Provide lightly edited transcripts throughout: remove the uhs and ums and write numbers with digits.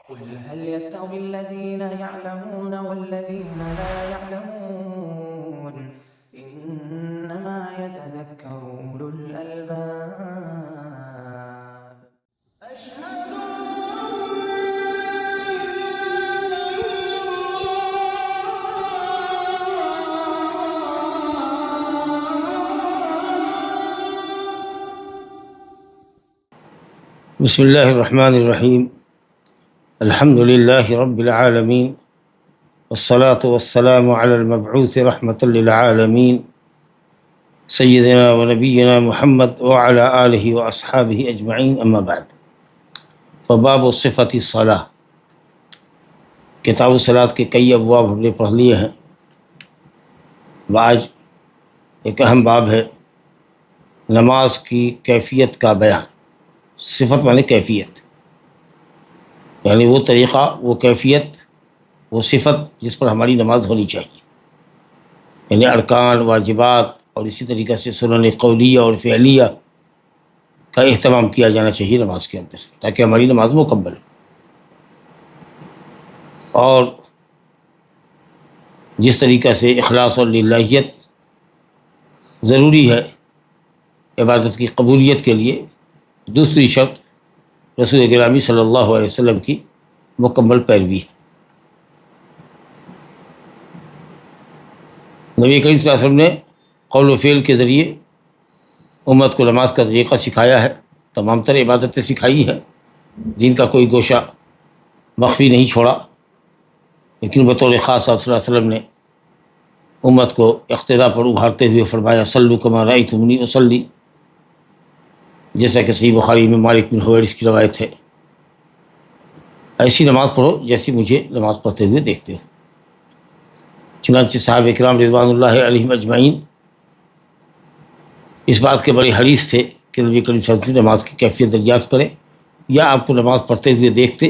قل هل يستوي الذين يعلمون والذين لا يعلمون إنما يتذكر أولو الألباب. بسم اللہ الرحمن الرحیم الحمد للہ رب العالمین والصلاة والسلام علی المبعوث رحمۃ للعالمین سیدنا و نبینا محمد وعلی آلہ واصحابہ اجمعین اما بعد فباب صفۃ الصلاۃ۔ کتاب الصلاۃ کے کئی ابواب ہم نے پڑھ لیے ہیں، آج ایک اہم باب ہے نماز کی کیفیت کا بیان۔ صفت معنی کیفیت، یعنی وہ طریقہ، وہ کیفیت، وہ صفت جس پر ہماری نماز ہونی چاہیے، یعنی ارکان، واجبات اور اسی طریقے سے سنن قولیہ اور فعلیہ کا اہتمام کیا جانا چاہیے نماز کے اندر، تاکہ ہماری نماز مکمل ہو۔ اور جس طریقہ سے اخلاص اور للہیت ضروری ہے عبادت کی قبولیت کے لیے، دوسری شرط رسول گرامی صلی اللہ علیہ وسلم کی مکمل پیروی ہے۔ نبی کریم صلی اللہ علیہ وسلم نے قول و فعل کے ذریعے امت کو نماز کا طریقہ سکھایا ہے، تمام تر عبادتیں سکھائی ہے، دین کا کوئی گوشہ مخفی نہیں چھوڑا، لیکن بطور خاص آپ صلی اللہ علیہ وسلم نے امت کو اقتداء پر ابھارتے ہوئے فرمایا صلو کما رأیتمونی اصلی، جیسا کہ صحیح بخاری میں مالک بن حویرث کی روایت ہے، ایسی نماز پڑھو جیسی مجھے نماز پڑھتے ہوئے دیکھتے ہو۔ چنانچہ صحابہ کرام رضوان اللہ علیہم اجمعین اس بات کے بڑے حریص تھے کہ نبی کریم صلی اللہ علیہ وسلم نماز کی کیفیت دریافت کریں، یا آپ کو نماز پڑھتے ہوئے دیکھتے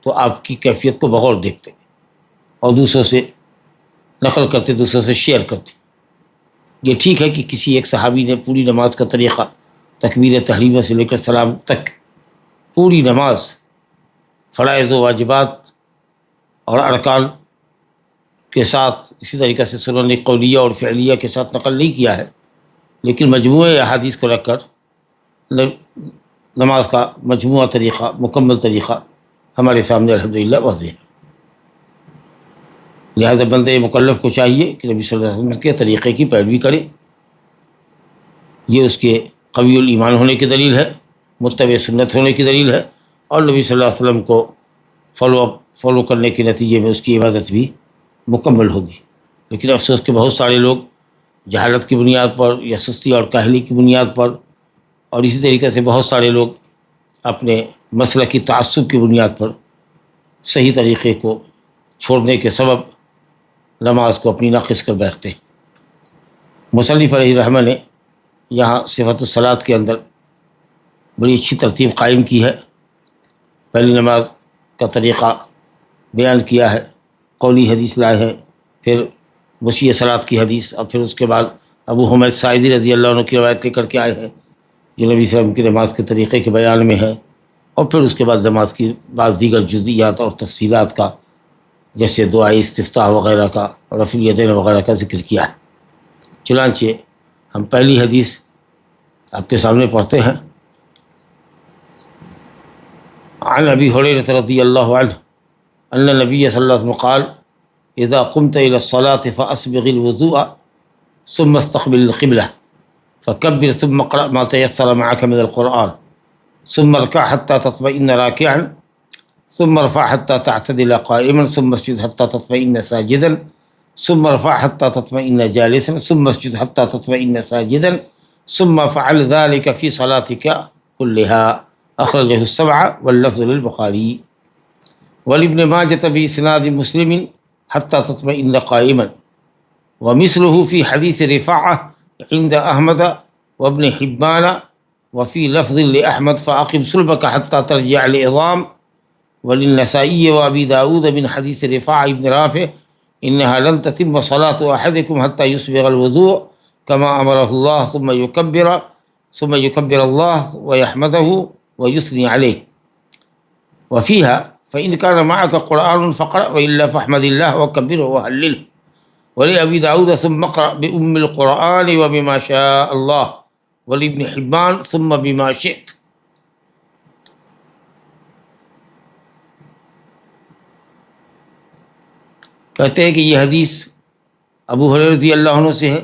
تو آپ کی کیفیت کو بغور دیکھتے اور دوسروں سے نقل کرتے، دوسروں سے شیئر کرتے۔ یہ ٹھیک ہے کہ کسی ایک صحابی نے پوری نماز کا طریقہ تکبیر تحریمہ سے لے کر سلام تک پوری نماز فرائض و واجبات اور ارکان کے ساتھ، اسی طریقے سے سنن قولیہ اور فعلیہ کے ساتھ نقل نہیں کیا ہے، لیکن مجموعہ احادیث کو رکھ کر نماز کا مجموعہ طریقہ، مکمل طریقہ ہمارے سامنے الحمدللہ واضح ہے۔ لہذا بندے مکلف کو چاہیے کہ نبی صلی اللہ علیہ وسلم کے طریقے کی پیروی کرے، یہ اس کے قوی الایمان ہونے کی دلیل ہے، متبع سنت ہونے کی دلیل ہے، اور نبی صلی اللہ علیہ وسلم کو فالو کرنے کے نتیجے میں اس کی عبادت بھی مکمل ہوگی۔ لیکن افسوس کہ بہت سارے لوگ جہالت کی بنیاد پر یا سستی اور کاہلی کی بنیاد پر، اور اسی طریقے سے بہت سارے لوگ اپنے مسلکی تعصب کی بنیاد پر صحیح طریقے کو چھوڑنے کے سبب نماز کو اپنی ناقص کر بیٹھتے ہیں۔ مصنف علیہ رحمہ نے یہاں صفت الصلاۃ کے اندر بڑی اچھی ترتیب قائم کی ہے۔ پہلی نماز کا طریقہ بیان کیا ہے، قولی حدیث لائے ہیں، پھر وسیع صلاۃ کی حدیث، اور پھر اس کے بعد ابو حمید ساعدی رضی اللہ عنہ کی روایت لے کر کے آئے ہیں جو نبی صلی اللہ علیہ وسلم کی نماز کے طریقے کے بیان میں ہے، اور پھر اس کے بعد نماز کی بعض دیگر جزئیات اور تفصیلات کا، جیسے دعائے استفتاح وغیرہ کا، رفع الیدین وغیرہ کا ذکر کیا ہے۔ چنانچہ ہم پہلی حدیث آپ کے سامنے پڑھتے ہیں۔ عن ابی ہریرہ رضی اللہ عنہ ان النبی صلی اللہ علیہ وسلم قال اذا قمت الى الصلاة فاسبغ الوضوء ثم استقبل القبلة فكبر ثم اقرأ ما تيسر معك من القرآن ثم اركع حتى تطمئن راكعا ثم ارفع حتى تعتدل قائما ثم اسجد حتى تطمئن ساجدا ثم ارفع حتى تطمئن جالسا ثم اسجد حتى تطمئن ساجدا ثم فعل ذلك في صلاتك كلها، اخرجه السبعة واللفظ للبخاري ولابن ماجة بإسناد مسلم حتى تطمئن قائما، ومثله في حديث رفاعة عند أحمد وابن حبان، وفي لفظ لأحمد فأقم صلبك حتى ترجع العظام، وللنسائي وأبي داود من حديث رفاعة بن رافع إنها لن تتم صلاة أحدكم حتى يسبغ الوضوء كما أمره الله ثم يكبر الله ويحمده ويثني عليه، وفيها فإن كان معك قرآن فقرأ وإلا فاحمد الله وكبره وهلله ولأبي داود ثم اقرأ بأم القرآن وبما شاء الله ولابن حبان ثم بما شئت. کہتے ہیں کہ یہ حدیث ابو ہریرہ رضی اللہ عنہ سے ہے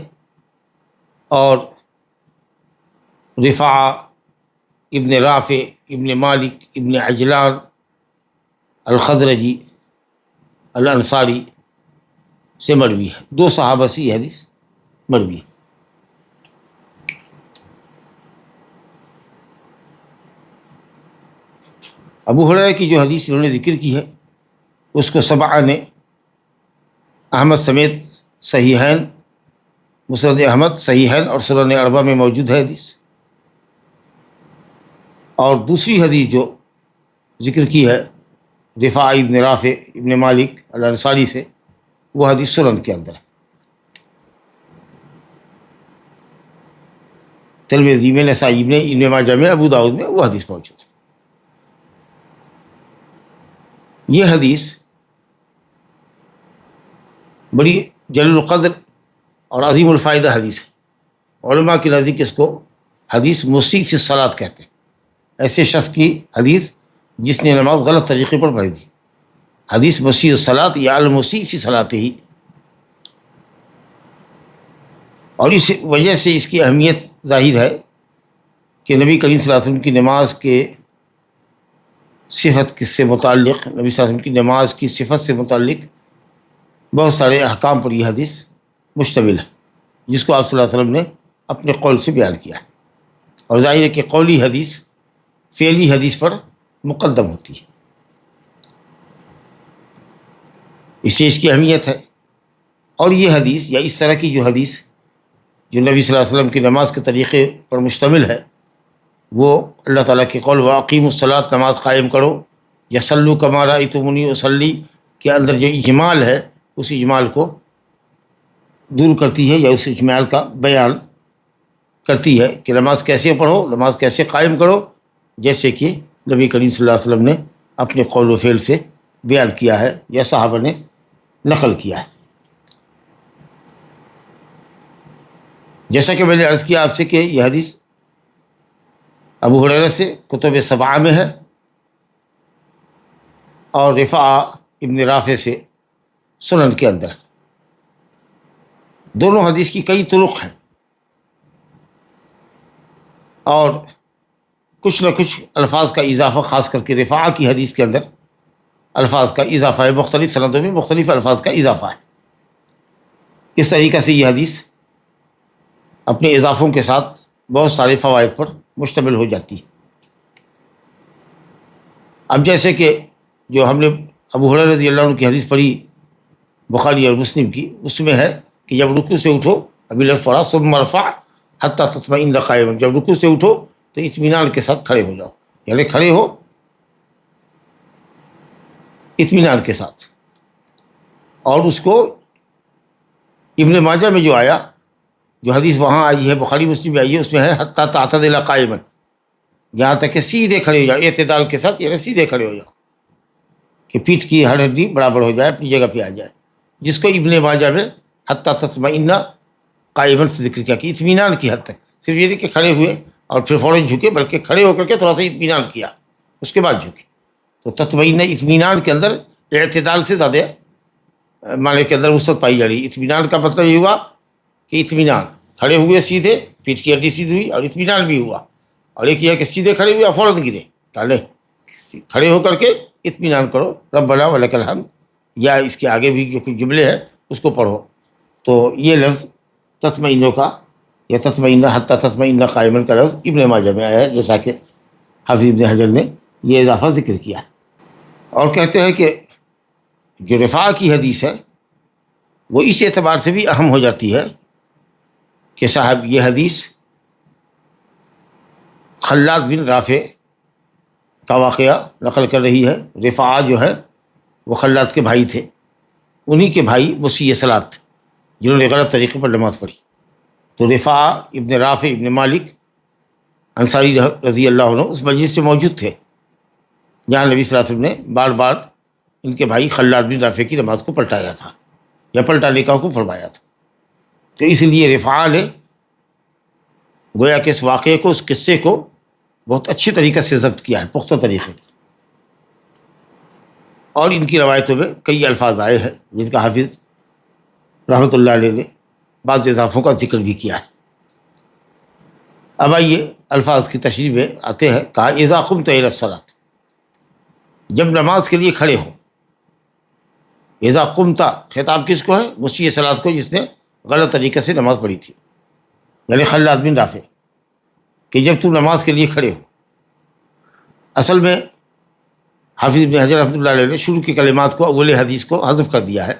اور رفاعہ ابن رافع ابن مالک ابن عجلان الخزرجی الانصاری سے مروی ہے. دو صحابہ سے یہ حدیث مروی ہے. ابو ہریرہ کی جو حدیث انہوں نے ذکر کی ہے اس کو سبعہ نے احمد سمیت صحیحین مسند احمد صحیحین اور سنن اربعہ میں موجود ہے حدیث. اور دوسری حدیث جو ذکر کی ہے رفاعہ ابن رافع ابن مالک الانصاری سے، وہ حدیث سنن کے اندر ہے. ترمذی میں، نسائی میں، ابن ماجہ میں، ابو داؤد میں وہ حدیث موجود ہے. یہ حدیث بڑی جلیل القدر اور عظیم الفائدہ حدیث ہے. علماء کے نزدیک اس کو حدیث مسیء فی الصلاۃ کہتے ہیں. ایسے شخص کی حدیث جس نے نماز غلط طریقے پر پڑھی تھی، حدیث مسیء الصلاۃ یا المسیء فی صلاتہ. اور اس وجہ سے اس کی اہمیت ظاہر ہے کہ نبی کریم صلی اللہ علیہ وسلم کی نماز کے صفت سے متعلق، نبی صلی اللہ علیہ وسلم کی نماز کی صفت سے متعلق بہت سارے احکام پر یہ حدیث مشتمل ہے، جس کو آپ صلی اللہ علیہ وسلم نے اپنے قول سے بیان کیا ہے. اور ظاہر ہے کہ قولی حدیث فعلی حدیث پر مقدم ہوتی ہے، اس سے اس کی اہمیت ہے. اور یہ حدیث یا اس طرح کی جو حدیث جو نبی صلی اللہ علیہ وسلم کی نماز کے طریقے پر مشتمل ہے، وہ اللہ تعالیٰ کے قول وَأَقِیمُوا الصَّلَاةَ، نماز قائم کرو، یا صلوا کما رأیتمونی اصلی کے اندر جو اجمال ہے اس اجمال کو دور کرتی ہے، یا اس اجمال کا بیان کرتی ہے کہ نماز کیسے پڑھو، نماز کیسے قائم کرو، جیسے کہ نبی کریم صلی اللہ علیہ وسلم نے اپنے قول و فعل سے بیان کیا ہے یا صحابہ نے نقل کیا ہے. جیسا کہ میں نے عرض کیا آپ سے کہ یہ حدیث ابو ہریرہ سے کتب سبعہ میں ہے اور رفاعہ ابن رافع سے سنن کے اندر. دونوں حدیث کی کئی طرق ہیں اور کچھ نہ کچھ الفاظ کا اضافہ، خاص کر کے رفاعہ کی حدیث کے اندر الفاظ کا اضافہ ہے، مختلف سندوں میں مختلف الفاظ کا اضافہ ہے. اس طریقے سے یہ حدیث اپنے اضافوں کے ساتھ بہت سارے فوائد پر مشتمل ہو جاتی ہے. اب جیسے کہ جو ہم نے ابو ہریرہ رضی اللہ عنہ کی حدیث پڑھی بخاری اور مسلم کی، اس میں ہے کہ جب رکوع سے اٹھو، ابھی لفظ پڑھا ثم ارفع حتی تطمئن قائما، جب رکوع سے اٹھو تو اطمینان کے ساتھ کھڑے ہو جاؤ، یعنی کھڑے ہو اطمینان کے ساتھ. اور اس کو ابن ماجہ میں جو آیا، جو حدیث وہاں آئی ہے بخاری مسلم میں آئی ہے، اس میں ہے حتی تعتدل قائما، یہاں تک کہ سیدھے کھڑے ہو جاؤ، اعتدال کے ساتھ، یعنی سیدھے کھڑے ہو جاؤ کہ پیٹھ کی ہر ہڈی برابر ہو جائے، اپنی جگہ پہ آ جائے، جس کو ابن ماجہ میں حتی تطمئن قائما سے ذکر کیا کہ اطمینان کی حد تک، صرف یہ نہیں کہ کھڑے ہوئے اور پھر فوراً جھکے، بلکہ کھڑے ہو کر کے تھوڑا سا اطمینان کیا، اس کے بعد جھکے. تو تطمئن اطمینان کے اندر اعتدال سے زیادہ معنی کے اندر وسعت پائی جا رہی ہے. اطمینان کا مطلب یہ ہوا کہ اطمینان، کھڑے ہوئے سیدھے، پیٹھ کی ہڈی سیدھی ہوئی اور اطمینان بھی ہوا. اور ایک یہ ہے کہ سیدھے کھڑے ہوئے اور فوراً گرے، تالے کھڑے ہو کر کے اطمینان کرو، ربنا ولک الحمد، یا اس کے آگے بھی جو کچھ جملے ہیں اس کو پڑھو. تو یہ لفظ تطمئنوں کا یا تطمئن حتی تطمئن قائما کا لفظ ابن ماجہ میں آیا ہے، جیسا کہ حافظ ابن حجر نے یہ اضافہ ذکر کیا. اور کہتے ہیں کہ جو رفاعہ کی حدیث ہے وہ اس اعتبار سے بھی اہم ہو جاتی ہے کہ صاحب یہ حدیث خلاد بن رافع کا واقعہ نقل کر رہی ہے. رفاعہ جو ہے وہ خلاد کے بھائی تھے، انہی کے بھائی مسیء صلاۃ جنہوں نے غلط طریقے پر نماز پڑھی. تو رفاعہ ابن رافع ابن مالک انصاری رضی اللہ عنہ اس مجلس سے موجود تھے. جہاں نبی صلی اللہ علیہ وسلم نے بار بار ان کے بھائی خلاد بن رافع کی نماز کو پلٹایا تھا یا پلٹانے کا حکم فرمایا تھا. تو اس لیے رفاع نے گویا کہ اس واقعے کو، اس قصے کو بہت اچھی طریقے سے ضبط کیا ہے، پختہ طریقے. اور ان کی روایتوں میں کئی الفاظ آئے ہیں جن کا حافظ رحمۃ اللہ علیہ نے بعض اضافوں کا ذکر بھی کیا ہے. اب آئیے الفاظ کی تشریح میں آتے ہیں. کہا اذا قمت الی الصلاۃ، جب نماز کے لیے کھڑے ہوں. اذا قمت خطاب کس کو ہے؟ مسیح صلاۃ کو، جس نے غلط طریقے سے نماز پڑھی تھی، یعنی خلاد بن رافع، کہ جب تم نماز کے لیے کھڑے ہو. اصل میں حافظ ابن حجر رحمۃ اللہ علیہ نے شروع کی کلمات کو، اول حدیث کو حذف کر دیا ہے،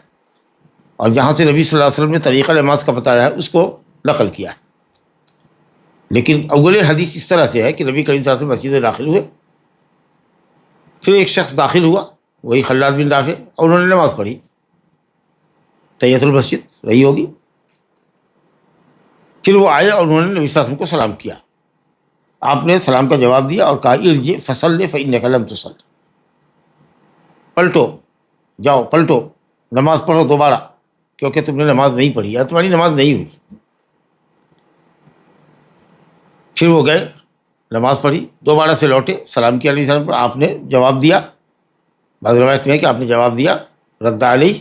اور جہاں سے نبی صلی اللہ علیہ وسلم نے طریقہ نماز کا بتایا ہے اس کو نقل کیا ہے. لیکن اول حدیث اس طرح سے ہے کہ نبی کریم صلی اللہ علیہ وسلم مسجد میں داخل ہوئے، پھر ایک شخص داخل ہوا، وہی خلاد بن رافع، اور انہوں نے نماز پڑھی، تحیۃ المسجد رہی ہوگی. پھر وہ آئے اور انہوں نے نبی صلی اللہ علیہ وسلم کو سلام کیا. آپ نے سلام کا جواب دیا اور کہا ارجع فصلی فإنک لم تصل، پلٹو، جاؤ پلٹو، نماز پڑھو دوبارہ، کیونکہ تم نے نماز نہیں پڑھی یا تمہاری نماز نہیں ہوئی. پھر وہ گئے، نماز پڑھی، دوبارہ سے لوٹے، سلام کیا علیہ السلام پر، آپ نے جواب دیا. بعض روایت میں ہے کہ آپ نے جواب دیا، رد علیہ،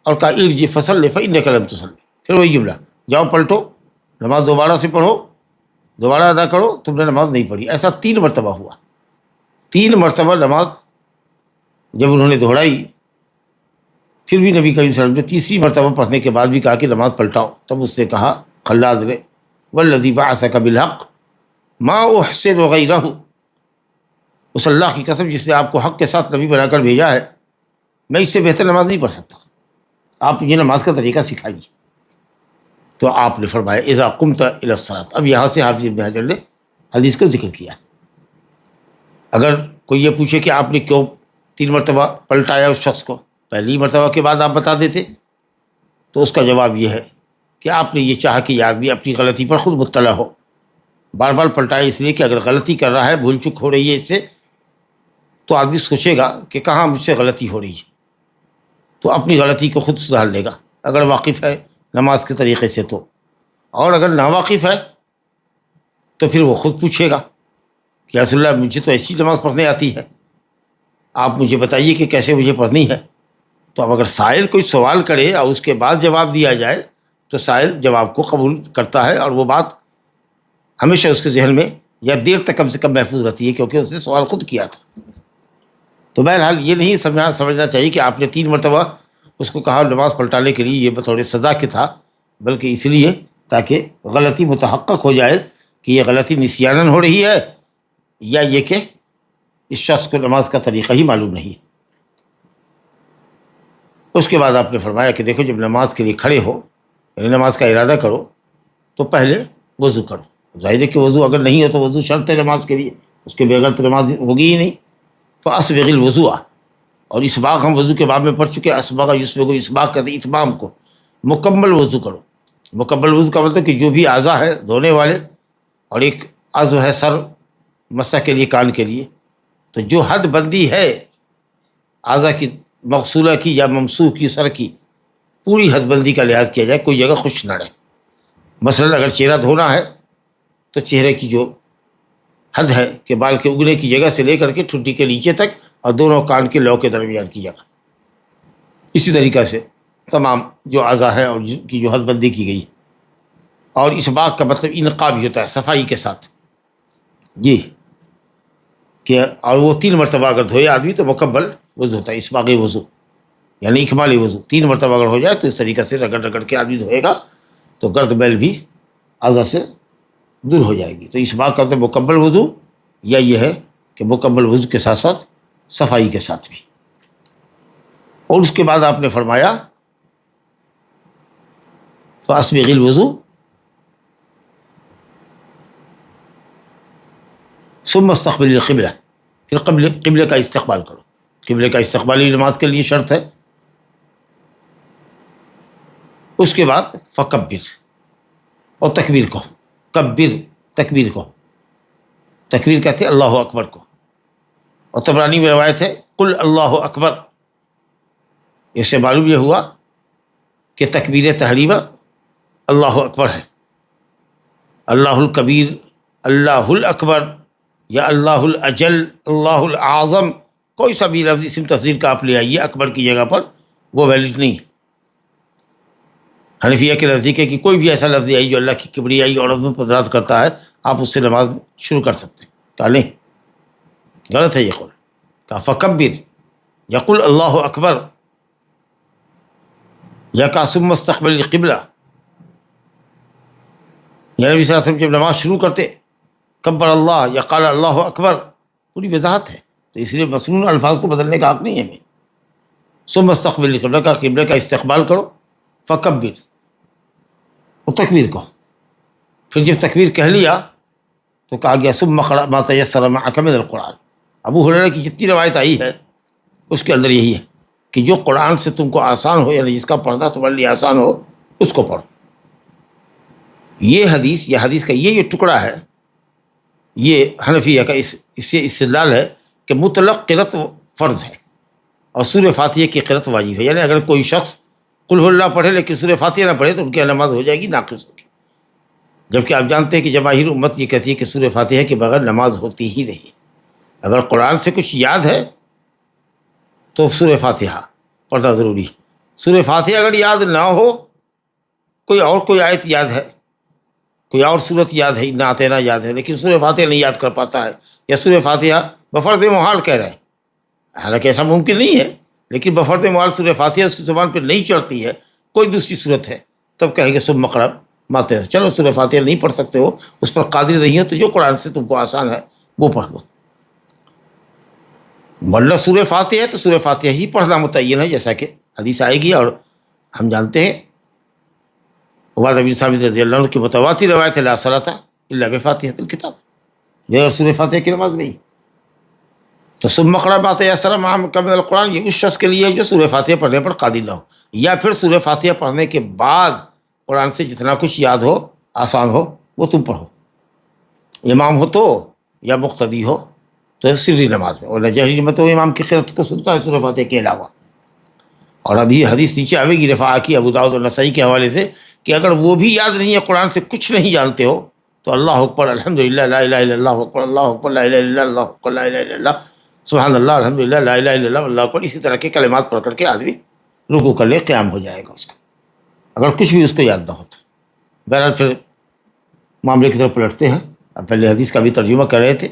اور کہا ارجع فصلی فإنک لم تصل. پھر وہی جملہ، جاؤ پلٹو، نماز دوبارہ سے پڑھو، دوبارہ ادا کرو، تم نے نماز نہیں پڑھی. ایسا 3 مرتبہ ہوا. 3 مرتبہ نماز جب انہوں نے دہرائی، پھر بھی نبی کریم صلی اللہ علیہ وسلم نے تیسری مرتبہ پڑھنے کے بعد بھی کہا کہ نماز پلٹاؤ. تب اس نے کہا خلاد نے والذی بعثک بالحق ما احسن غیرہ، اس اللہ کی قسم جس نے آپ کو حق کے ساتھ نبی بنا کر بھیجا ہے، میں اس سے بہتر نماز نہیں پڑھ سکتا، آپ مجھے نماز کا طریقہ سکھائیے. تو آپ نے فرمایا اذا قمت الی الصلاۃ. اب یہاں سے حافظ ابن حجر نے حدیث کو ذکر کیا. اگر کوئی یہ پوچھے کہ آپ نے کیوں 3 مرتبہ پلٹایا اس شخص کو، پہلی مرتبہ کے بعد آپ بتا دیتے، تو اس کا جواب یہ ہے کہ آپ نے یہ چاہا کہ یہ آدمی اپنی غلطی پر خود مطلع ہو. بار بار پلٹائے اس لیے کہ اگر غلطی کر رہا ہے، بھول چک ہو رہی ہے اس سے، تو آدمی سوچے گا کہ کہاں مجھ سے غلطی ہو رہی ہے، تو اپنی غلطی کو خود سدھار لے گا اگر واقف ہے نماز کے طریقے سے تو. اور اگر ناواقف ہے تو پھر وہ خود پوچھے گا کہ رسول اللہ مجھے تو ایسی نماز پڑھنے آتی ہے، آپ مجھے بتائیے کہ کیسے مجھے پڑھنی ہے. تو اب اگر سائل کوئی سوال کرے اور اس کے بعد جواب دیا جائے تو سائل جواب کو قبول کرتا ہے، اور وہ بات ہمیشہ اس کے ذہن میں یا دیر تک کم سے کم محفوظ رہتی ہے، کیونکہ اس نے سوال خود کیا تھا. تو بہرحال یہ نہیں سمجھنا چاہیے کہ آپ نے 3 مرتبہ اس کو کہا نماز پلٹانے کے لیے، یہ بطور سزا کے تھا، بلکہ اس لیے تاکہ غلطی متحقق ہو جائے کہ یہ غلطی نسیاناً ہو رہی ہے یا یہ کہ اس شخص کو نماز کا طریقہ ہی معلوم نہیں. اس کے بعد آپ نے فرمایا کہ دیکھو جب نماز کے لیے کھڑے ہو، یعنی نماز کا ارادہ کرو، تو پہلے وضو کرو. ظاہر ہے کہ وضو اگر نہیں ہو تو وضو شرط ہے نماز کے لیے، اس کے بغیر تو نماز ہوگی ہی نہیں. فاسبغ الوضوء، اور اسباغ ہم وضو کے باب میں پڑھ چکے ہیں. اسبغ یسبغ، اسباغ کہتے ہیں اتمام کو. مکمل وضو کرو. مکمل وضو کا مطلب کہ جو بھی اعضاء ہے دھونے والے، اور ایک عضو ہے سر مسح کے لیے، کان کے لیے، تو جو حد بندی ہے اعضاء کی، مغسولہ کی یا ممسوح کی، سر کی، پوری حد بندی کا لحاظ کیا جائے، کوئی جگہ خشک نہ رہے. مثلا اگر چہرہ دھونا ہے تو چہرے کی جو حد ہے کہ بال کے اگنے کی جگہ سے لے کر کے ٹھڈی کے نیچے تک، اور دونوں کان کے لو کے درمیان کی جگہ، اسی طریقہ سے تمام جو اعضاء ہیں اور جن کی جو حد بندی کی گئی. اور اسباغ کا مطلب انقاء بھی ہوتا ہے، صفائی کے ساتھ، جی، کہ اور وہ 3 مرتبہ اگر دھوئے آدمی تو مکمل وضو ہوتا ہے، اسباغ وضو یعنی اکمالی وضو. 3 مرتبہ اگر ہو جائے تو اس طریقے سے رگڑ رگڑ کے آدمی دھوئے گا تو گرد میل بھی اعضاء سے دور ہو جائے گی. تو اسباغ کا مطلب مکمل وضو، یا یہ ہے کہ مکمل وضو کے ساتھ ساتھ صفائی کے ساتھ بھی. اور اس کے بعد آپ نے فرمایا فاسبغ الوضوء ثم استقبل القبلہ، پھر قبلے کا استقبال کرو. قبلے کا استقبال ہی نماز کے لیے شرط ہے. اس کے بعد فکبر، اور تکبیر کو کبر، تکبیر کو تکبیر کہتے ہیں اللہ اکبر کو. اور طبرانی میں روایت ہے قل اللہ اکبر، اس سے معلوم یہ ہوا کہ تکبیر تحریمہ اللہ اکبر ہے. اللہ الکبیر، اللہ الاکبر یا اللہ الاجل، اللہ الاعظم، کوئی سا بھی لفظ اسم تفضیل کا آپ لے آئیے اکبر کی جگہ پر، وہ ویلڈ نہیں. حنفیہ کے نزدیک ہے کہ کوئی بھی ایسا لفظ آئی جو اللہ کی کبریائی اور عظمت پر دلالت کرتا ہے، آپ اس سے نماز شروع کر سکتے ہیں. کہا نہیں، غلط ہے یہ قول. کہا فکبر، یقول اللہ اکبر، یا کہا ثم استقبل القبلہ، یا نبی صلی اللہ علیہ وسلم جب نماز شروع کرتے کبر اللہ یا قال اللہ اکبر، پوری وضاحت ہے. تو اس لیے مسنون الفاظ کو بدلنے کا حق نہیں ہے ہمیں. ثم استقبل القبلہ کا قبلہ کا استقبال کرو، فکبر، وہ تکبیر کو. پھر جب تکبیر کہہ لیا تو کہا گیا ثم اقرأ ما تیسر معک من القرآن. ابو ہریرہ کی جتنی روایت آئی ہے اس کے اندر یہی ہے کہ جو قرآن سے تم کو آسان ہو، یعنی جس کا پڑھنا تمہارے لیے آسان ہو اس کو پڑھو. یہ حدیث کا یہ ٹکڑا ہے، یہ حنفیہ کا اس سے استدلال ہے کہ مطلق قرأت فرض ہے اور سورہ فاتحہ کی قرأت واجب ہے. یعنی اگر کوئی شخص قل هو اللہ پڑھے لیکن سورہ فاتحہ نہ پڑھے تو ان کی نماز ہو جائے گی ناقص ہوگی. جبکہ آپ جانتے ہیں کہ جماہیر امت یہ کہتی ہے کہ سورہ فاتحہ کے بغیر نماز ہوتی ہی نہیں. اگر قرآن سے کچھ یاد ہے تو سورہ فاتحہ پڑھنا ضروری ہے. سورہ فاتحہ اگر یاد نہ ہو، کوئی آیت یاد ہے، کوئی اور صورت یاد ہے، نہ آتینا یاد ہے، لیکن سورہ فاتحہ نہیں یاد کر پاتا ہے، یا سورہ فاتحہ بفرض محال کہہ رہے ہیں، حالانکہ ایسا ممکن نہیں ہے، لیکن بفرض محال سورہ فاتحہ اس کی زبان پہ نہیں چڑھتی ہے، کوئی دوسری صورت ہے، تب کہیں گے ثم اقرأ ما تیسر. چلو سورہ فاتحہ نہیں پڑھ سکتے ہو، اس پر قادر نہیں ہو، تو جو قرآن سے تم کو آسان ہے وہ پڑھ لو. ورنہ سورہ فاتحہ ہے تو سورہ فاتحہ ہی پڑھنا متعین ہے، جیسا کہ حدیث آئے گی. اور ہم جانتے ہیں عبادہ بن ثابت رضی اللہ عنہ کی متواتر روایت ہے لا صلاۃ الا بفاتحۃ الکتاب، بغیر سورہ فاتحہ کی نماز نہیں. تو ثم اقرأ ما تیسر معک من القرآن یہ اس شخص کے لیے ہے جو سورہ فاتحہ پڑھنے پر قادر نہ ہو، یا پھر سورہ فاتحہ پڑھنے کے بعد قرآن سے جتنا کچھ یاد ہو آسان ہو وہ تم پڑھو، امام ہو تو یا مقتدی ہو تو سری نماز میں، اور جہری میں تو امام کی قرأت کو سنتا ہے سورہ فاتحہ کے علاوہ. اور ابھی حدیث نیچے آئے گی رفاعہ کی ابو داؤد اور نسائی کے حوالے سے کہ اگر وہ بھی یاد نہیں ہے، قرآن سے کچھ نہیں جانتے ہو، تو اللہ اکبر الحمدللہ لا الہ الا اللہ اکبر، اللہ اکبر لا الہ الا اللہ اکبر، لا الہ الا اللہ سبحان اللہ الحمدللہ لا الہ الا اللہ اللہ اکبر، اسی طرح کے کلمات پڑھ کر کے آدمی رکوع کر لے، قیام ہو جائے گا اس کا، اگر کچھ بھی اس کو یاد نہ ہو تو. بہرحال پھر معاملے کی طرف پلٹتے ہیں. اب پہلے حدیث کا بھی ترجمہ کر رہے تھے.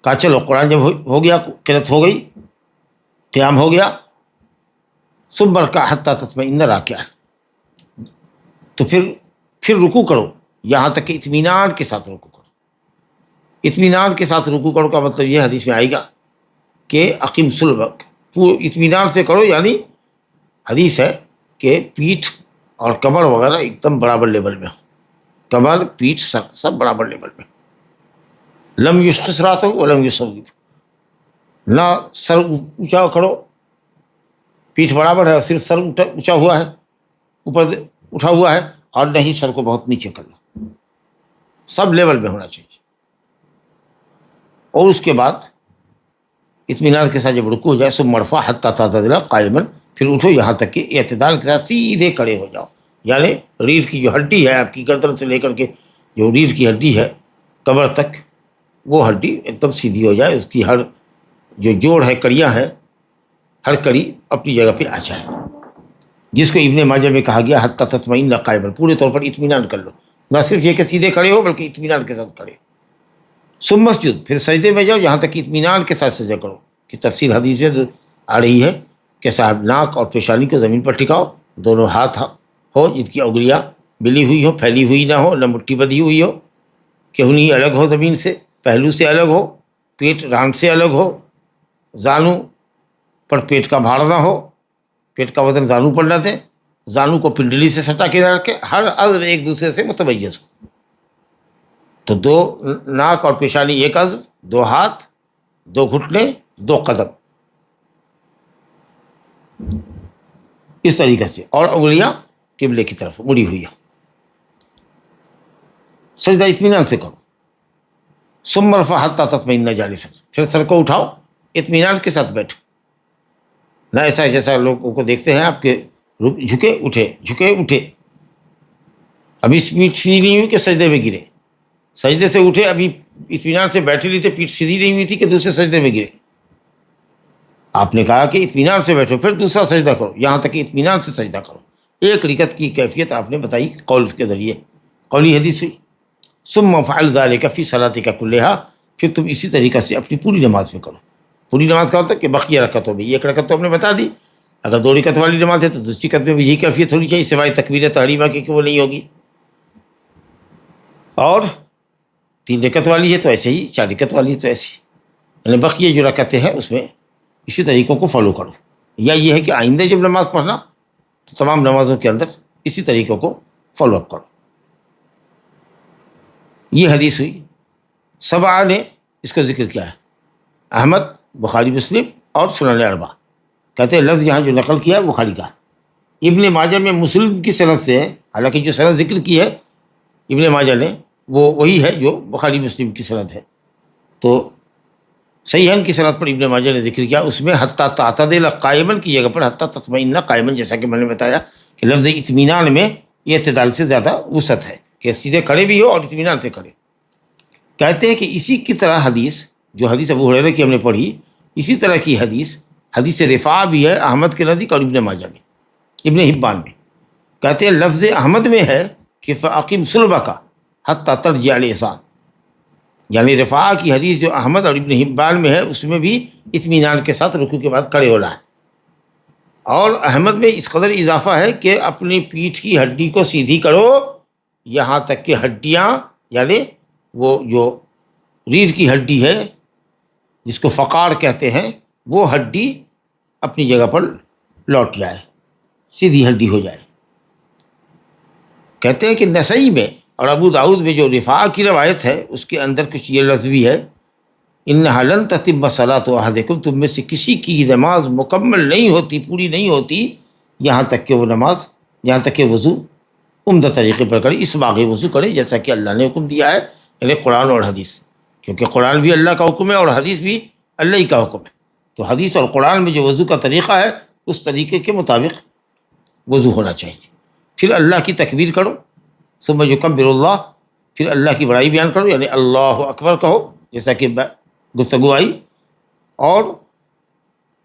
کہا چلو قرآن جب ہو گیا، قرأت ہو گئی، قیام ہو گیا، ثم ارکع حتی تطمئن راکعا، تو پھر رکوع کرو یہاں تک کہ اطمینان کے ساتھ رکوع کرو. اطمینان کے ساتھ رکوع کرو کا مطلب یہ حدیث میں آئے گا کہ اقیم صلبک، اطمینان سے کرو، یعنی حدیث ہے کہ پیٹھ اور کمر وغیرہ ایک دم برابر لیول میں ہو، کمر پیٹھ سر سب برابر لیول میں. لم یشخص راسہ ولم یصوب، نہ سر اونچا کرو، پیٹھ برابر ہے اور صرف سر اونچا ہوا ہے، اوپر اٹھا ہوا ہے، اور نہیں سر کو بہت نیچے کر لو، سب لیول میں ہونا چاہیے. اور اس کے بعد اطمینان کے ساتھ جب رکوع ہو جائے ثم ارفع حتی تعتدل قائما، پھر اٹھو یہاں تک کہ اعتدال کے ساتھ سیدھے کھڑے ہو جاؤ. یعنی ریڑھ کی جو ہڈی ہے آپ کی گردن سے لے کر کے جو ریڑھ کی ہڈی ہے کمر تک، وہ ہڈی ایک دم سیدھی ہو جائے، اس کی ہر جو جوڑ ہے، کڑیاں ہیں، ہر کڑی اپنی جگہ پہ آ جائے، جس کو ابن ماجہ میں کہا گیا حتی تطمئن قائما، پورے طور پر اطمینان کر لو، نہ صرف یہ کہ سیدھے کھڑے ہو بلکہ اطمینان کے ساتھ کھڑے ہو. ثم اسجد، پھر سجدے میں جاؤ یہاں تک کہ اطمینان کے ساتھ سجدہ کرو، کہ تفصیل حدیث میں آ رہی ہے کہ صاحب ناک اور پیشانی کو زمین پر ٹکاؤ، دونوں ہاتھ ہو جن کی انگلیاں ملی ہوئی ہو، پھیلی ہوئی نہ ہو، نہ مٹھی بدھی ہوئی ہو، کہنی الگ ہو زمین سے، پہلو سے الگ ہو، پیٹ رانٹ سے الگ ہو، زانو پر پیٹ کا بھاڑ نہ ہو، پیٹ کا وزن زانو پر نہ دے، زانو کو پنڈلی سے سٹا کے رکھے، ہر عضو ایک دوسرے سے متمیز ہو. تو دو ناک اور پیشانی ایک عضو، دو ہاتھ، دو گھٹنے، دو قدم، اس طریقے سے، اور انگلیاں قبلے کی طرف مڑی ہوئی ہیں. سجدہ اطمینان سے کرو. ثم ارفع حتی تطمئن جالسا، پھر سر کو اٹھاؤ اطمینان کے ساتھ بیٹھو، نہ ایسا جیسا لوگوں کو دیکھتے ہیں آپ کے جھکے اٹھے، ابھی پیٹھ سیدھی نہیں ہوئی کہ سجدے میں گرے، سجدے سے اٹھے ابھی اطمینان سے بیٹھے نہیں تھے، پیٹھ سیدھی نہیں ہوئی تھی کہ دوسرے سجدے میں گرے۔ آپ نے کہا کہ اطمینان سے بیٹھو، پھر دوسرا سجدہ کرو، یہاں تک کہ اطمینان سے سجدہ کرو۔ ایک رکعت کی کیفیت آپ نے بتائی قول کے ذریعے، قولی حدیث ہوئی۔ ثم فعل ذلك فی صلاتک کلھا، پھر تم اسی طریقہ سے اپنی پوری نماز میں کرو۔ پوری نماز کا ہوتا ہے کہ بقیہ رکعتوں میں، ایک رکعت تو ہم نے بتا دی، اگر 2 رکعت والی نماز ہے تو دوسری رکعت میں بھی یہی کیفیت ہونی چاہیے، سوائے تکبیر تحریمہ کی کہ وہ نہیں ہوگی، اور 3 رکعت والی ہے تو ایسے ہی، 4 رکعت والی ہے تو ایسے ہی، یعنی بقیہ جو رکعتیں ہیں اس میں اسی طریقوں کو فالو کرو۔ یا یہ ہے کہ آئندہ جب نماز پڑھنا تو تمام نمازوں کے اندر اسی طریقوں کو فالو اپ کرو۔ یہ حدیث ہوئی۔ 7 نے اس کو ذکر کیا ہے، احمد، بخاری مسلم اور سنن 4۔ کہتے ہیں لفظ یہاں جو نقل کیا ہے بخاری کا، ابن ماجہ میں مسلم کی سند سے ہے، حالانکہ جو سند ذکر کی ہے ابن ماجہ نے وہ وہی ہے جو بخاری مسلم کی سند ہے، تو صحیحین کی سند پر ابن ماجہ نے ذکر کیا، اس میں حتیٰ تعتدل قائما کی جگہ پر حتیٰ تطمئن قائما، جیسا کہ میں نے بتایا کہ لفظ اطمینان میں یہ اعتدال سے زیادہ وسعت ہے کہ سیدھے کھڑے بھی ہو اور اطمینان سے کھڑے۔ کہتے ہیں کہ اسی کی طرح حدیث، جو حدیث ابو ہریرہ کی ہم نے پڑھی، اسی طرح کی حدیث رفاع بھی ہے احمد کے نزدیک اور ابن ماجہ میں، ابن حبان میں۔ کہتے ہیں لفظ احمد میں ہے کہ فاقم صلبک حتیٰ ترجع الاحسان، یعنی رفاع کی حدیث جو احمد اور ابن حبان میں ہے اس میں بھی اطمینان کے ساتھ رکوع کے بعد کھڑے ہونا ہے، اور احمد میں اس قدر اضافہ ہے کہ اپنی پیٹھ کی ہڈی کو سیدھی کرو، یہاں تک کہ ہڈیاں، یعنی وہ جو ریڑھ کی ہڈی ہے جس کو فقار کہتے ہیں، وہ ہڈی اپنی جگہ پر لوٹ جائے، سیدھی ہڈی ہو جائے۔ کہتے ہیں کہ نسائی میں اور ابو داؤد میں جو رفاع کی روایت ہے اس کے اندر کچھ یہ لفظ بھی ہے، انھا لن تتم صلاۃ احدکم، تم میں سے کسی کی نماز مکمل نہیں ہوتی، پوری نہیں ہوتی، یہاں تک کہ وہ نماز، یہاں تک کہ وضو عمدہ طریقے پر کرے، اس باغ وضو کرے جیسا کہ اللہ نے حکم دیا ہے، یعنی قرآن اور حدیث، کیونکہ قرآن بھی اللہ کا حکم ہے اور حدیث بھی اللہ ہی کا حکم ہے، تو حدیث اور قرآن میں جو وضو کا طریقہ ہے اس طریقے کے مطابق وضو ہونا چاہیے۔ پھر اللہ کی تکبیر کرو، ثم یکبر اللہ، پھر اللہ کی بڑائی بیان کرو، یعنی اللہ اکبر کہو جیسا کہ گفتگو آئی، اور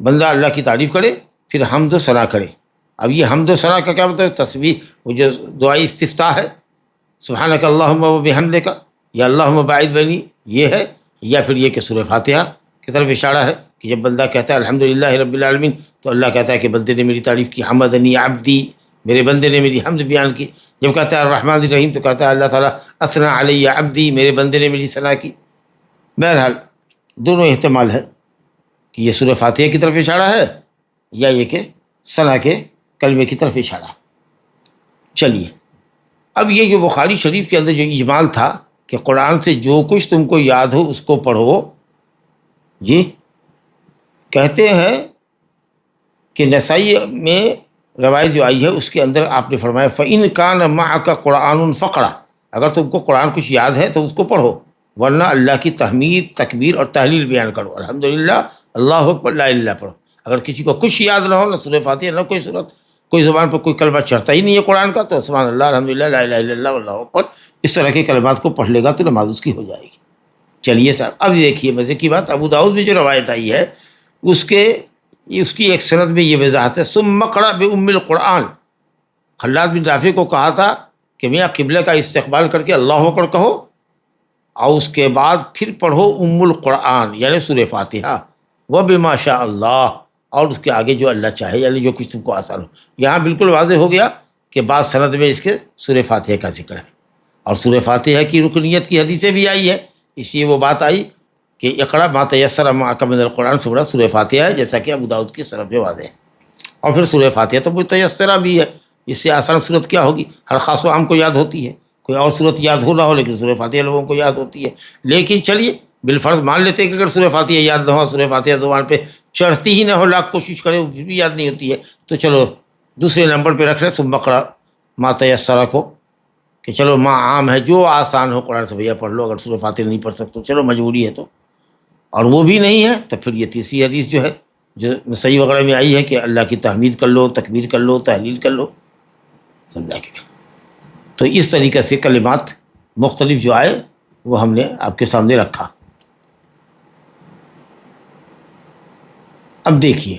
بندہ اللہ کی تعریف کرے، پھر حمد و ثنا کرے۔ اب یہ حمد و ثنا کا کیا مطلب ہے؟ تسبیح، وہ جو دعائی استفتاح ہے، سبحانک اللہم و بحمدک، یا اللہم باعث بینی، یہ ہے، یا پھر یہ کہ سورہ فاتحہ کی طرف اشارہ ہے کہ جب بندہ کہتا ہے الحمدللہ رب العالمین تو اللہ کہتا ہے کہ بندے نے میری تعریف کی، حمدنی عبدی، میرے بندے نے میری حمد بیان کی۔ جب کہتا ہے الرحمن الرحیم تو کہتا ہے اللہ تعالیٰ اثنى علی عبدی، میرے بندے نے میری ثنا کی۔ بہرحال دونوں احتمال ہے کہ یہ سورہ فاتحہ کی طرف اشارہ ہے یا یہ کہ ثنا کے کلمے کی طرف اشارہ ہے۔ چلیے، اب یہ جو بخاری شریف کے اندر جو اجمال تھا کہ قرآن سے جو کچھ تم کو یاد ہو اس کو پڑھو، جی کہتے ہیں کہ نسائی میں روایت جو آئی ہے اس کے اندر آپ نے فرمایا فَإِنْ كَانَ مَعَكَ قُرْآنٌ فَقْرَأْ، اگر تم کو قرآن کچھ یاد ہے تو اس کو پڑھو، ورنہ اللہ کی تحمید، تکبیر اور تحلیل بیان کرو، الحمدللہ، اللہ اکبر، لا الہ الا اللہ پڑھو۔ اگر کسی کو کچھ یاد نہ ہو، نہ سورہ فاتحہ، نہ کوئی سورت، کوئی زبان پر کوئی کلمہ چڑھتا ہی نہیں ہے قرآن کا، تو سبحان اللہ، الحمدللہ، لا الہ الا اللہ، اللہ اکبر، اس طرح کے کلمات کو پڑھ لے گا تو نماز اس کی ہو جائے گی۔ چلیے صاحب، اب دیکھیے مزے کی بات، ابو داؤد میں جو روایت آئی ہے اس کی ایک سند میں یہ وضاحت ہے، ثم اقرأ بأم القرآن، خلاد بن رافع کو کہا تھا کہ میاں قبلہ کا استقبال کر کے اللہ اکبر کہو، اور اس کے بعد پھر پڑھو ام القرآن یعنی سورہ فاتحہ، وبما شاء اللہ، اور اس کے آگے جو اللہ چاہے، یعنی جو کچھ تم کو آسان ہو۔ یہاں بالکل واضح ہو گیا کہ بعض سند میں اس کے سورہ فاتحہ کا ذکر ہے، اور سورہ فاتحہ کی رکنیت کی حدیثیں بھی آئی ہے، اس لیے وہ بات آئی کہ اقرأ ما تیسر معک من القرآن سے مراد سورہ فاتحہ ہے، جیسا کہ ابو داؤد کی سند میں واضح ہے۔ اور پھر سورہ فاتحہ تو متیسرہ بھی ہے، اس سے آسان صورت کیا ہوگی؟ ہر خاص و عام کو یاد ہوتی ہے، کوئی اور صورت یاد ہو نہ ہو لیکن سورہ فاتحہ لوگوں کو یاد ہوتی ہے۔ لیکن چلیے بالفرض مان لیتے ہیں کہ اگر سورہ فاتحہ یاد نہ ہو، سورہ فاتحہ زبان پہ چڑھتی ہی نہ ہو، لاکھ کوشش کرے پھر بھی یاد نہیں ہوتی ہے، تو چلو دوسرے نمبر پہ رکھ لیں ثم اقرأ ما تیسر کو، کہ چلو ماں عام ہے، جو آسان ہو قرآن سے بھیا پڑھ لو، اگر سورہ فاتحہ نہیں پڑھ سکتے چلو مجبوری ہے تو اور وہ بھی نہیں ہے تو پھر یہ تیسری حدیث جو ہے جو نسائی وغیرہ میں آئی ہے کہ اللہ کی تحمید کر لو، تکبیر کر لو، تحلیل کر لو، سمجھا کہ تو اس طریقے سے کلمات مختلف جو آئے وہ ہم نے آپ کے سامنے رکھا۔ اب دیکھیے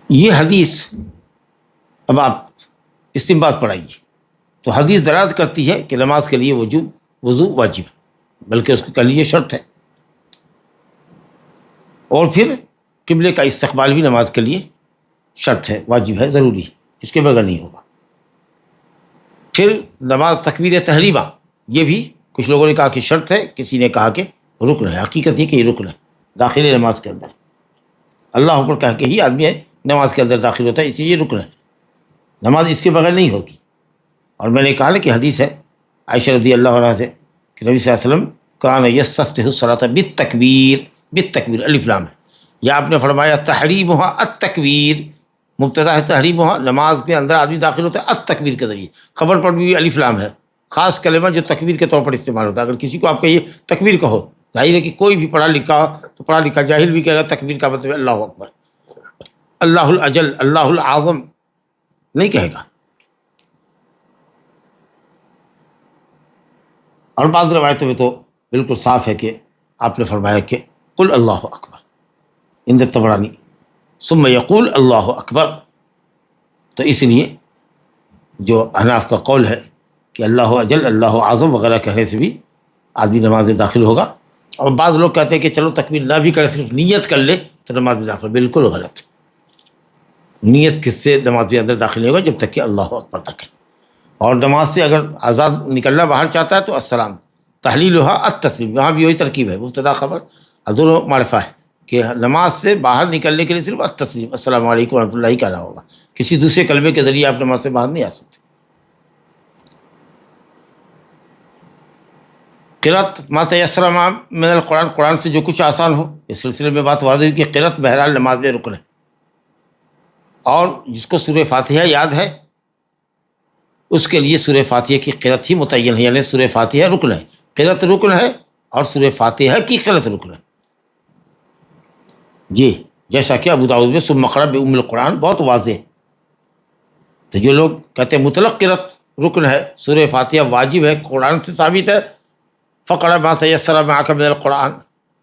یہ حدیث، اب آپ استنباط پڑھائیے، تو حدیث دلالت کرتی ہے کہ نماز کے لیے وضو واجب ہے، بلکہ اس کے لیے شرط ہے، اور پھر قبلے کا استقبال بھی نماز کے لیے شرط ہے، واجب ہے، ضروری ہے، اس کے بغیر نہیں ہوگا۔ پھر نماز تکبیر تحریمہ، یہ بھی کچھ لوگوں نے کہا کہ شرط ہے، کسی نے کہا کہ رکن ہے، حقیقت یہ کہ یہ رکن ہے داخل نماز کے اندر، اللہ اکبر کہہ کے ہی آدمی نماز کے اندر داخل ہوتا ہے، اس لیے یہ رکن ہے، نماز اس کے بغیر نہیں ہوگی۔ اور میں نے کہا کہ حدیث ہے عائشہ رضی اللہ عنہ سے کہ نبی صلی اللہ علیہ وسلم کان یستفتح الصلاۃ بالتکبیر الف لام ہے، یا آپ نے فرمایا تحریمھا التکبیر، مبتدا ہے تحریمھا، نماز کے اندر آدمی داخل ہوتا ہے التکبیر کے ذریعے، خبر پر بھی الف لام ہے، خاص کلمہ جو تکبیر کے طور پر استعمال ہوتا ہے۔ اگر کسی کو آپ کہیے تکبیر کہو، ظاہر ہے کہ کوئی بھی پڑھا لکھا تو پڑھا لکھا جاہل بھی کہے گا تکبیر کا مطلب اللہ اکبر، اللہ الاجل، اللہ الاعظم نہیں کہے گا۔ اور بعض روایتوں میں تو بالکل صاف ہے کہ آپ نے فرمایا کہ قل اللہ اکبر عند الطبرانی ثم یقول اللہ اکبر، تو اس لیے جو احناف کا قول ہے کہ اللہ اجل، اللہ اعظم وغیرہ کہنے سے بھی آدمی نماز میں داخل ہوگا۔ اور بعض لوگ کہتے ہیں کہ چلو تکبیر نہ بھی کرے، صرف نیت کر لے تو نماز میں داخل، بالکل غلط۔ نیت کس سے نماز کے اندر داخل نہیں ہوگا جب تک کہ اللہ اکبر تک ہے۔ اور نماز سے اگر آزاد نکلنا باہر چاہتا ہے تو السلام، تحلیلھا التسلیم، یہاں بھی وہی ترکیب ہے، مبتدا خبر دونوں معرفہ ہے کہ نماز سے باہر نکلنے کے لیے صرف التسلیم، السلام علیکم ورحمۃ اللہ ہی کہنا ہوگا، کسی دوسرے کلمے کے ذریعے آپ نماز سے باہر نہیں آ سکتے۔ قرأت ما تیسر من القرآن، قرآن سے جو کچھ آسان ہو، اس سلسلے میں بات واضح ہوئی کہ قرأت بہرحال نماز میں رکن ہے، اور جس کو سورہ فاتحہ یاد ہے اس کے لیے سورہ فاتحہ کی قرأت ہی متعین ہے، یعنی سورہ فاتحہ رکن ہے، قرأت رکن ہے، اور سورہ فاتحہ کی قرأت رکن ہے۔ جی جیسا کہ ابو داؤد میں ثم اقرأ بأم القرآن بہت واضح ہے۔ تو جو لوگ کہتے ہیں مطلق قرأت رکن ہے، سورہ فاتحہ واجب ہے، قرآن سے ثابت ہے، فقرأ ما تیسر معک من القرآن،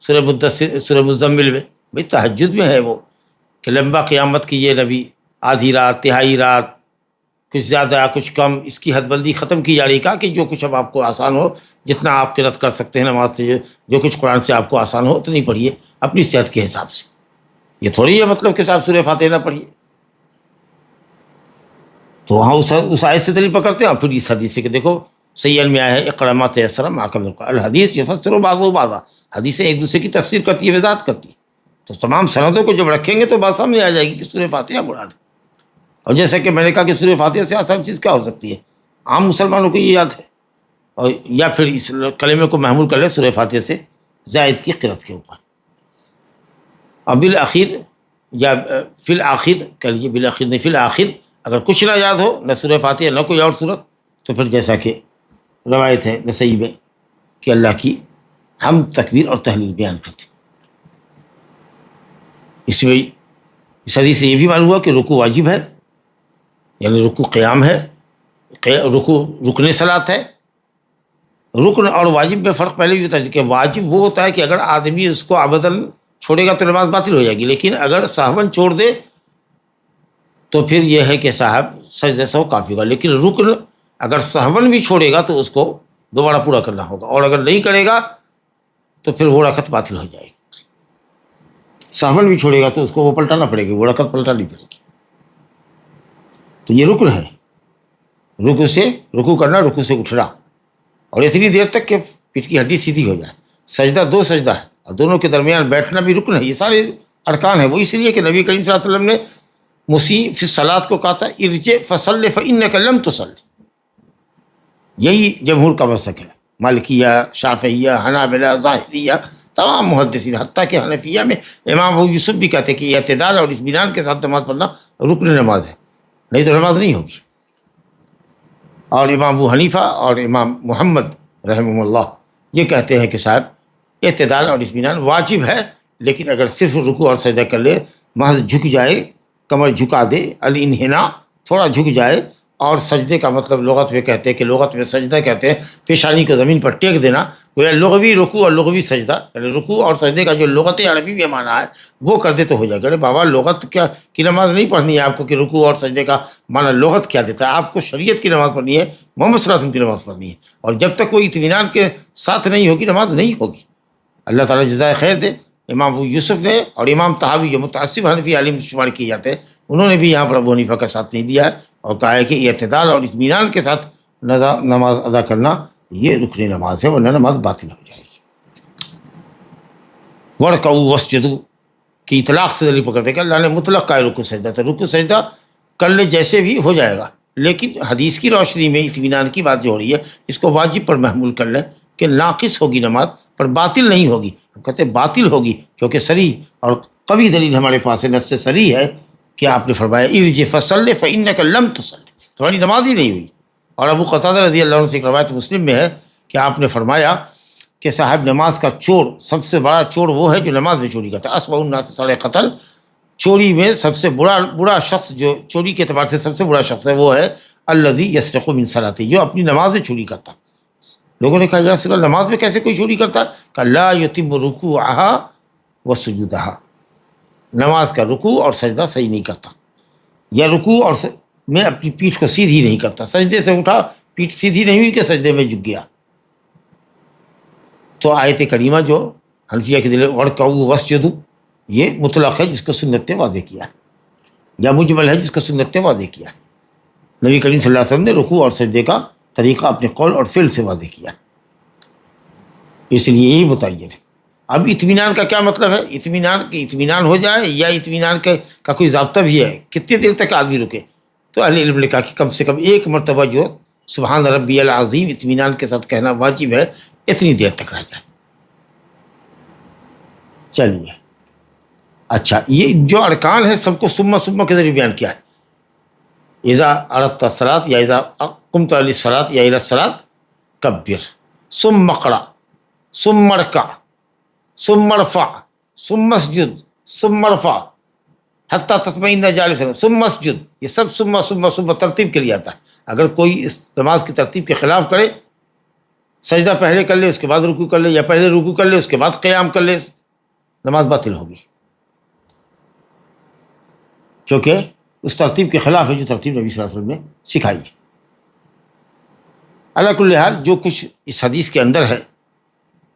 سورہ مدثر، سورہ مزمل میں، بھئی تہجد میں ہے وہ کہ لمبا قیامت کی یہ نبی، آدھی رات، تہائی رات، کچھ زیادہ کچھ کم، اس کی حد بندی ختم کی جا رہی، کہا کہ جو کچھ اب آپ کو آسان ہو، جتنا آپ قرأت کر سکتے ہیں نماز سے، جو کچھ قرآن سے آپ کو آسان ہو اتنی پڑھیے اپنی صحت کے حساب سے، یہ تھوڑی ہے مطلب کہ صاحب سورہ فاتحہ نہ پڑھیے۔ تو وہاں اس آیت سے دلیل پکڑتے ہیں، اور پھر اس حدیث سے کہ دیکھو صحیح میں آیا ہے اقرأ ما تیسر معک من القرآن، الحدیث یفسر بعضها بعضا، حدیثیں ایک دوسرے کی تفسیر کرتی ہے، وضاحت کرتی ہے، تو تمام سندوں کو جب رکھیں گے تو بات سامنے آ جائے گی کہ سورہ فاتحہ مراد ہے۔ اور جیسا کہ میں نے کہا کہ سورہ فاتحہ سے آسان چیز کیا ہو سکتی ہے، عام مسلمانوں کو یہ یاد ہے، اور یا پھر اس کلمے کو محمول کر لے سورہ فاتحہ سے زائد کی قرأت کے اوپر۔ اور بالآخر یا فی الآخر کہہ لیجیے، بالآخر نہیں فی الآخر، اگر کچھ نہ یاد ہو، نہ سورہ فاتحہ نہ کوئی اور صورت، تو پھر جیسا کہ روایت ہے نسائی میں کہ اللہ کی ہم تکبیر اور تحلیل بیان کرتے۔ اس میں اس حدیث سے یہ بھی معلوم ہوا کہ رکوع واجب ہے، یعنی رکوع قیام ہے، رکوع رکن صلاۃ ہے۔ رکن اور واجب میں فرق پہلے بھی ہوتا ہے کہ واجب وہ ہوتا ہے کہ اگر آدمی اس کو ابداً چھوڑے گا تو نماز باطل ہو جائے گی، لیکن اگر سہون چھوڑ دے تو پھر یہ ہے کہ صاحب سجدہ سہو کافی ہوگا، لیکن رکن اگر سہون بھی چھوڑے گا تو اس کو دوبارہ پورا کرنا ہوگا، اور اگر نہیں کرے گا تو پھر وہ رکعت باطل ہو جائے گی۔ سہون بھی چھوڑے گا تو اس کو وہ پلٹانا پڑے گی، وہ رکعت پلٹانی پڑے گی۔ تو یہ رکن ہے، رکوع کرنا، رکوع سے اٹھنا، اور اتنی دیر تک کہ پیٹھ کی ہڈی سیدھی ہو جائے۔ سجدہ دو سجدہ ہے، اور دونوں کے درمیان بیٹھنا بھی رکن ہے، یہ سارے ارکان ہیں۔ وہ اس لیے کہ نبی کریم صلی اللہ علیہ وسلم نے مسیء فی الصلاۃ کو کہا تھا ارجع فصلی فانک لم تصلی، یہی جمہور کا مسلک ہے، مالکیہ، شافعیہ، حنابلہ، ظاہریہ، تمام محدثین، حتیٰ کہ حنفیہ میں امام ابو یوسف بھی کہتے ہیں کہ اعتدال اور اطمینان کے ساتھ نماز پڑھنا رکن نماز ہے، نہیں تو نماز نہیں ہوگی۔ اور امام ابو حنیفہ اور امام محمد رحمہ اللہ یہ کہتے ہیں کہ صاحب اعتدال اور اطمینان واجب ہے، لیکن اگر صرف رکوع اور سجدہ کر لے، محض جھک جائے، کمر جھکا دے، الانحناء تھوڑا جھک جائے، اور سجدے کا مطلب لغت میں کہتے ہیں کہ لغت میں سجدہ کہتے ہیں پیشانی کو زمین پر ٹیک دینا، گویا لغوی رکوع اور لغوی سجدہ، یعنی رکوع اور سجدے کا جو لغت عربی میں معنی ہے وہ کر دے تو ہو جائے گا۔ ارے بابا لغت کیا کی نماز نہیں پڑھنی ہے آپ کو کہ رکوع اور سجدے کا معنی لغت کیا دیتا ہے؟ آپ کو شریعت کی نماز پڑھنی ہے، محمد صلی اللہ علیہ وسلم کی نماز پڑھنی ہے، اور جب تک وہ اطمینان کے ساتھ نہیں ہوگی نماز نہیں ہوگی۔ اللہ تعالیٰ جزائے خیر دے۔ امام ابو یوسف نے اور امام طحاوی جو متعصب حنفی عالم شمار کیے جاتے ہیں، انہوں نے بھی یہاں پر ابو حنیفہ کا ساتھ نہیں دیا ہے اور کہا ہے کہ اعتدال اور اطمینان کے ساتھ نماز ادا کرنا یہ رکن نماز ہے، ورنہ نماز باطل ہو جائے گی۔ وَرْكَعُوا وَاسْجُدُوا کی اطلاق سے دلیل پکڑتے کہ اللہ نے مطلق کا رکوع سجدہ تھا، رکوع سجدہ کر لے جیسے بھی ہو جائے گا، لیکن حدیث کی روشنی میں اطمینان کی بات جو ہو رہی ہے اس کو واجب پر محمول کر لیں کہ ناقص ہوگی نماز پر باطل نہیں ہوگی۔ ہم کہتے ہیں باطل ہوگی کیونکہ صریح اور قوی دلیل ہمارے پاس ہے، نص سے صریح ہے کہ آپ نے فرمایا ارجع فصلی فإنک لم تصلی، تمہاری نماز ہی نہیں ہوئی۔ اور ابو قتادہ رضی اللہ عنہ سے ایک روایت مسلم میں ہے کہ آپ نے فرمایا کہ صاحب نماز کا چور، سب سے بڑا چور وہ ہے جو نماز میں چوری کرتا ہے، اسوأ الناس صلاۃ قتل، چوری میں سب سے برا شخص، جو چوری کے اعتبار سے سب سے برا شخص ہے وہ ہے الذی یسرق من صلاۃ، جو اپنی نماز میں چوری کرتا۔ لوگوں نے کہا یا رسول اللہ نماز میں کیسے کوئی چوری کرتا ہے؟ کہ لا یتم رکوعها وسجودها، نماز کا رکوع اور سجدہ صحیح نہیں کرتا، یا رکوع اور میں اپنی پیٹھ کو سیدھی نہیں کرتا، سجدے سے اٹھا پیٹھ سیدھی نہیں ہوئی کہ سجدے میں جھک گیا۔ تو آیت کریمہ جو حنفیہ کے دل وَرْكَعُوا وَاسْجُدُوا یہ مطلق ہے جس کو سنت نے واضح کیا ہے، یا مجمل ہے جس کو سنت نے واضح کیا ہے۔ نبی کریم صلی اللہ علیہ وسلم نے رکوع اور سجدے کا طریقہ اپنے قول اور فعل سے واضح کیا، اس لیے یہی متعین ہے۔ اب اطمینان کا کیا مطلب ہے؟ اطمینان ہو جائے، یا اطمینان کا کوئی ضابطہ بھی ہے کتنی دیر تک آدمی رکے؟ تو اہل علم نے کہا کہ کم سے کم ایک مرتبہ جو سبحان ربی العظیم اطمینان کے ساتھ کہنا واجب ہے، اتنی دیر تک رہ جائے۔ چلیے اچھا، یہ جو ارکان ہے سب کو ثم کے ذریعے بیان کیا ہے۔ اذا اردت الصلاۃ یا اذا قمت للصلاۃ یا الی الصلاۃ کبر، ثم اقرأ، ثم ارکع، ثم ارفع، ثم اسجد، ثم ارفع حتی تطمئن جالسا، ثم اسجد، یہ سب ثم ترتیب کے لیے آتا ہے۔ اگر کوئی اس نماز کی ترتیب کے خلاف کرے، سجدہ پہلے کر لے اس کے بعد رکوع کر لے، یا پہلے رکوع کر لے اس کے بعد قیام کر لے، نماز باطل ہوگی، کیونکہ اس ترتیب کے خلاف ہے جو ترتیب نبی صلی اللہ علیہ وسلم نے سکھائی ہے۔ علی کل حال جو کچھ اس حدیث کے اندر ہے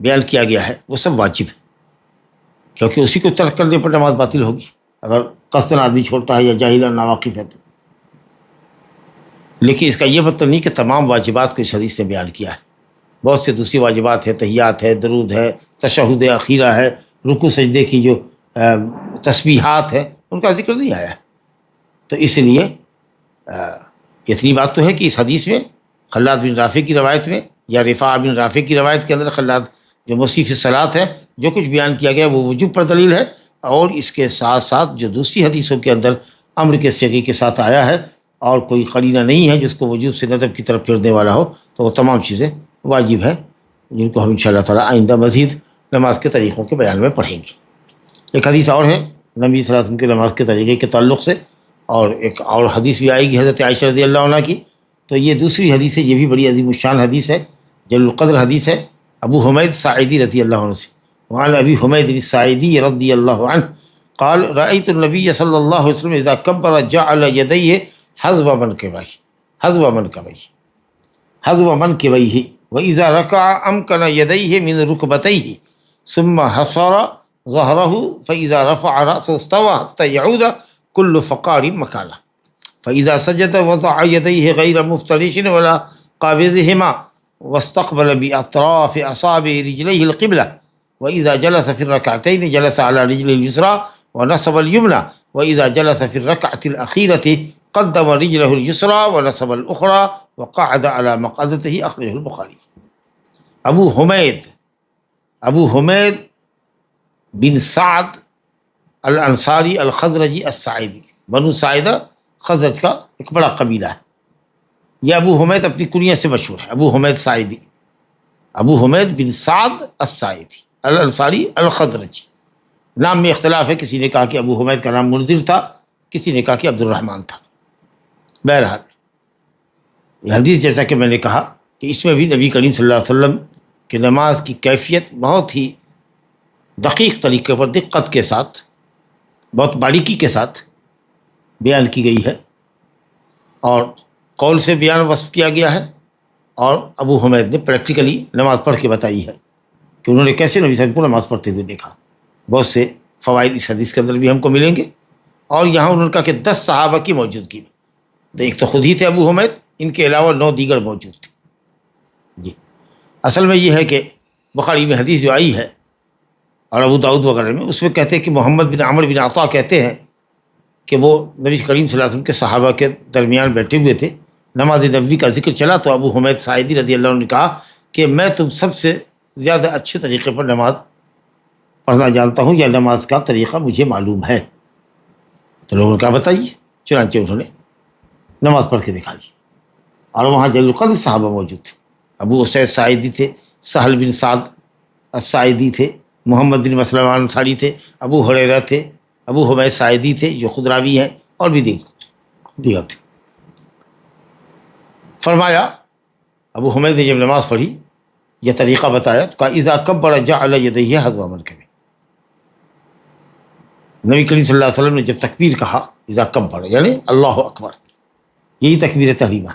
بیان کیا گیا ہے وہ سب واجب ہے، کیونکہ اسی کو ترک کرنے پر نماز باطل ہوگی اگر قصداً آدمی چھوڑتا ہے یا جاہلاً ناواقف ہے تو۔ لیکن اس کا یہ مطلب نہیں کہ تمام واجبات کو اس حدیث سے بیان کیا ہے، بہت سے دوسری واجبات ہے، تحیات ہے، درود ہے، تشہد اخیرہ ہے، رکوع سجدے کی جو تسبیحات ہے ان کا ذکر نہیں آیا ہے۔ تو اس لیے اتنی بات تو ہے کہ اس حدیث میں خلاد بن رافع کی روایت میں یا رفاع بن رافع کی روایت کے اندر خلاد جو موصیف صلاۃ ہے جو کچھ بیان کیا گیا وہ وجوب پر دلیل ہے، اور اس کے ساتھ ساتھ جو دوسری حدیثوں کے اندر امر کے صیغے کے ساتھ آیا ہے اور کوئی قرینہ نہیں ہے جس کو وجوب سے ندب کی طرف پھیرنے والا ہو، تو وہ تمام چیزیں واجب ہے، جن کو ہم انشاءاللہ تعالیٰ آئندہ مزید نماز کے طریقوں کے بیان میں پڑھیں گے۔ ایک حدیث اور ہے نبی صلی اللہ علیہ وسلم کے نماز کے طریقے کے تعلق سے، اور ایک اور حدیث بھی آئے گی حضرت عائشہ رضی اللہ عنہ کی، تو یہ دوسری حدیث ہے، یہ بھی بڑی عظیم الشان حدیث ہے، جلیل القدر حدیث ہے، ابو حمید ساعدی رضی اللہ عنہ سے، وعن ابی حمید الساعدی رضی اللہ عنہ قال رأيت النبي صلى الله عليه وسلم إذا كبر جعل يديه حذو منكبيه وإذا ركع أمكن يديه من ركبتيه ثم حصر ظهره فإذا رفع رأسه استوى حتى يعود كل فقار مكانه فإذا سجد وضع يديه غير مفترش ولا قابضهما واستقبل بأطراف أصابع رجليه القبلة وإذا جلس في الركعتين جلس على رجله اليسرى ونصب اليمنى وإذا جلس في الركعة الأخيرة قدم رجله اليسرى ونصب الأخرى وقعد على مقعدته، أخرجه البخاري۔ ابو حمید بن سعد الانصاری الخزرجی الساعدی، بنو ساعدہ خزرج کا ایک بڑا قبیلہ ہے، یہ ابو حمید اپنی کنیہ سے مشہور ہے، ابو حمید ساعدی، ابو حمید بن سعد الساعدی، الانصاری الخزرجی. نام میں اختلاف ہے، کسی نے کہا کہ ابو حمید کا نام منذر تھا، کسی نے کہا کہ عبد الرحمن تھا. بہرحال یہ حدیث جیسا کہ میں نے کہا کہ اس میں بھی نبی کریم صلی اللہ علیہ وسلم کی نماز کی کیفیت بہت ہی دقیق طریقے پر، دقت کے ساتھ، بہت باریکی کے ساتھ بیان کی گئی ہے، اور قول سے بیان وصف کیا گیا ہے، اور ابو حمید نے پریکٹیکلی نماز پڑھ کے بتائی ہے کہ انہوں نے کیسے نبی صلی اللہ علیہ وسلم کو نماز پڑھتے ہوئے دیکھا. بہت سے فوائد اس حدیث کے اندر بھی ہم کو ملیں گے. اور یہاں انہوں نے کہا کہ 10 صحابہ کی موجودگی میں، تو ایک تو خود ہی تھے ابو حمید، ان کے علاوہ 9 دیگر موجود تھے. جی اصل میں یہ ہے کہ بخاری میں حدیث جو آئی ہے اور ابو داؤد وغیرہ میں، اس میں کہتے ہیں کہ محمد بن عمرو بن عطا کہتے ہیں کہ وہ نبی کریم صلی اللہ علیہ وسلم کے صحابہ کے درمیان بیٹھے ہوئے تھے، نماز نبوی کا ذکر چلا تو ابو حمید ساعدی رضی اللہ عنہ نے کہا کہ میں تم سب سے زیادہ اچھے طریقے پر نماز پڑھنا جانتا ہوں، یا نماز کا طریقہ مجھے معلوم ہے. تو لوگوں نے کہا بتائیے، چنانچہ انہوں نے نماز پڑھ کے دکھا دی. اور وہاں جلیل القدر صحابہ موجود تھے، ابو اسید ساعدی تھے، سہل بن سعد الساعدی تھے، محمد بن مسلمہ انصاری تھے، ابو ہریرہ تھے، ابو حمید ساعدی تھے جو خود راوی ہیں، اور بھی دیگر تھے. فرمایا ابو حمید نے جب نماز پڑھی یہ طریقہ بتایا تو کہا اذا کبر جعل یدیہ حذو منکبہ. نبی کریم صلی اللہ علیہ وسلم نے جب تکبیر کہا اذا کبر یعنی اللہ اکبر، یہی تکبیر تحریمہ،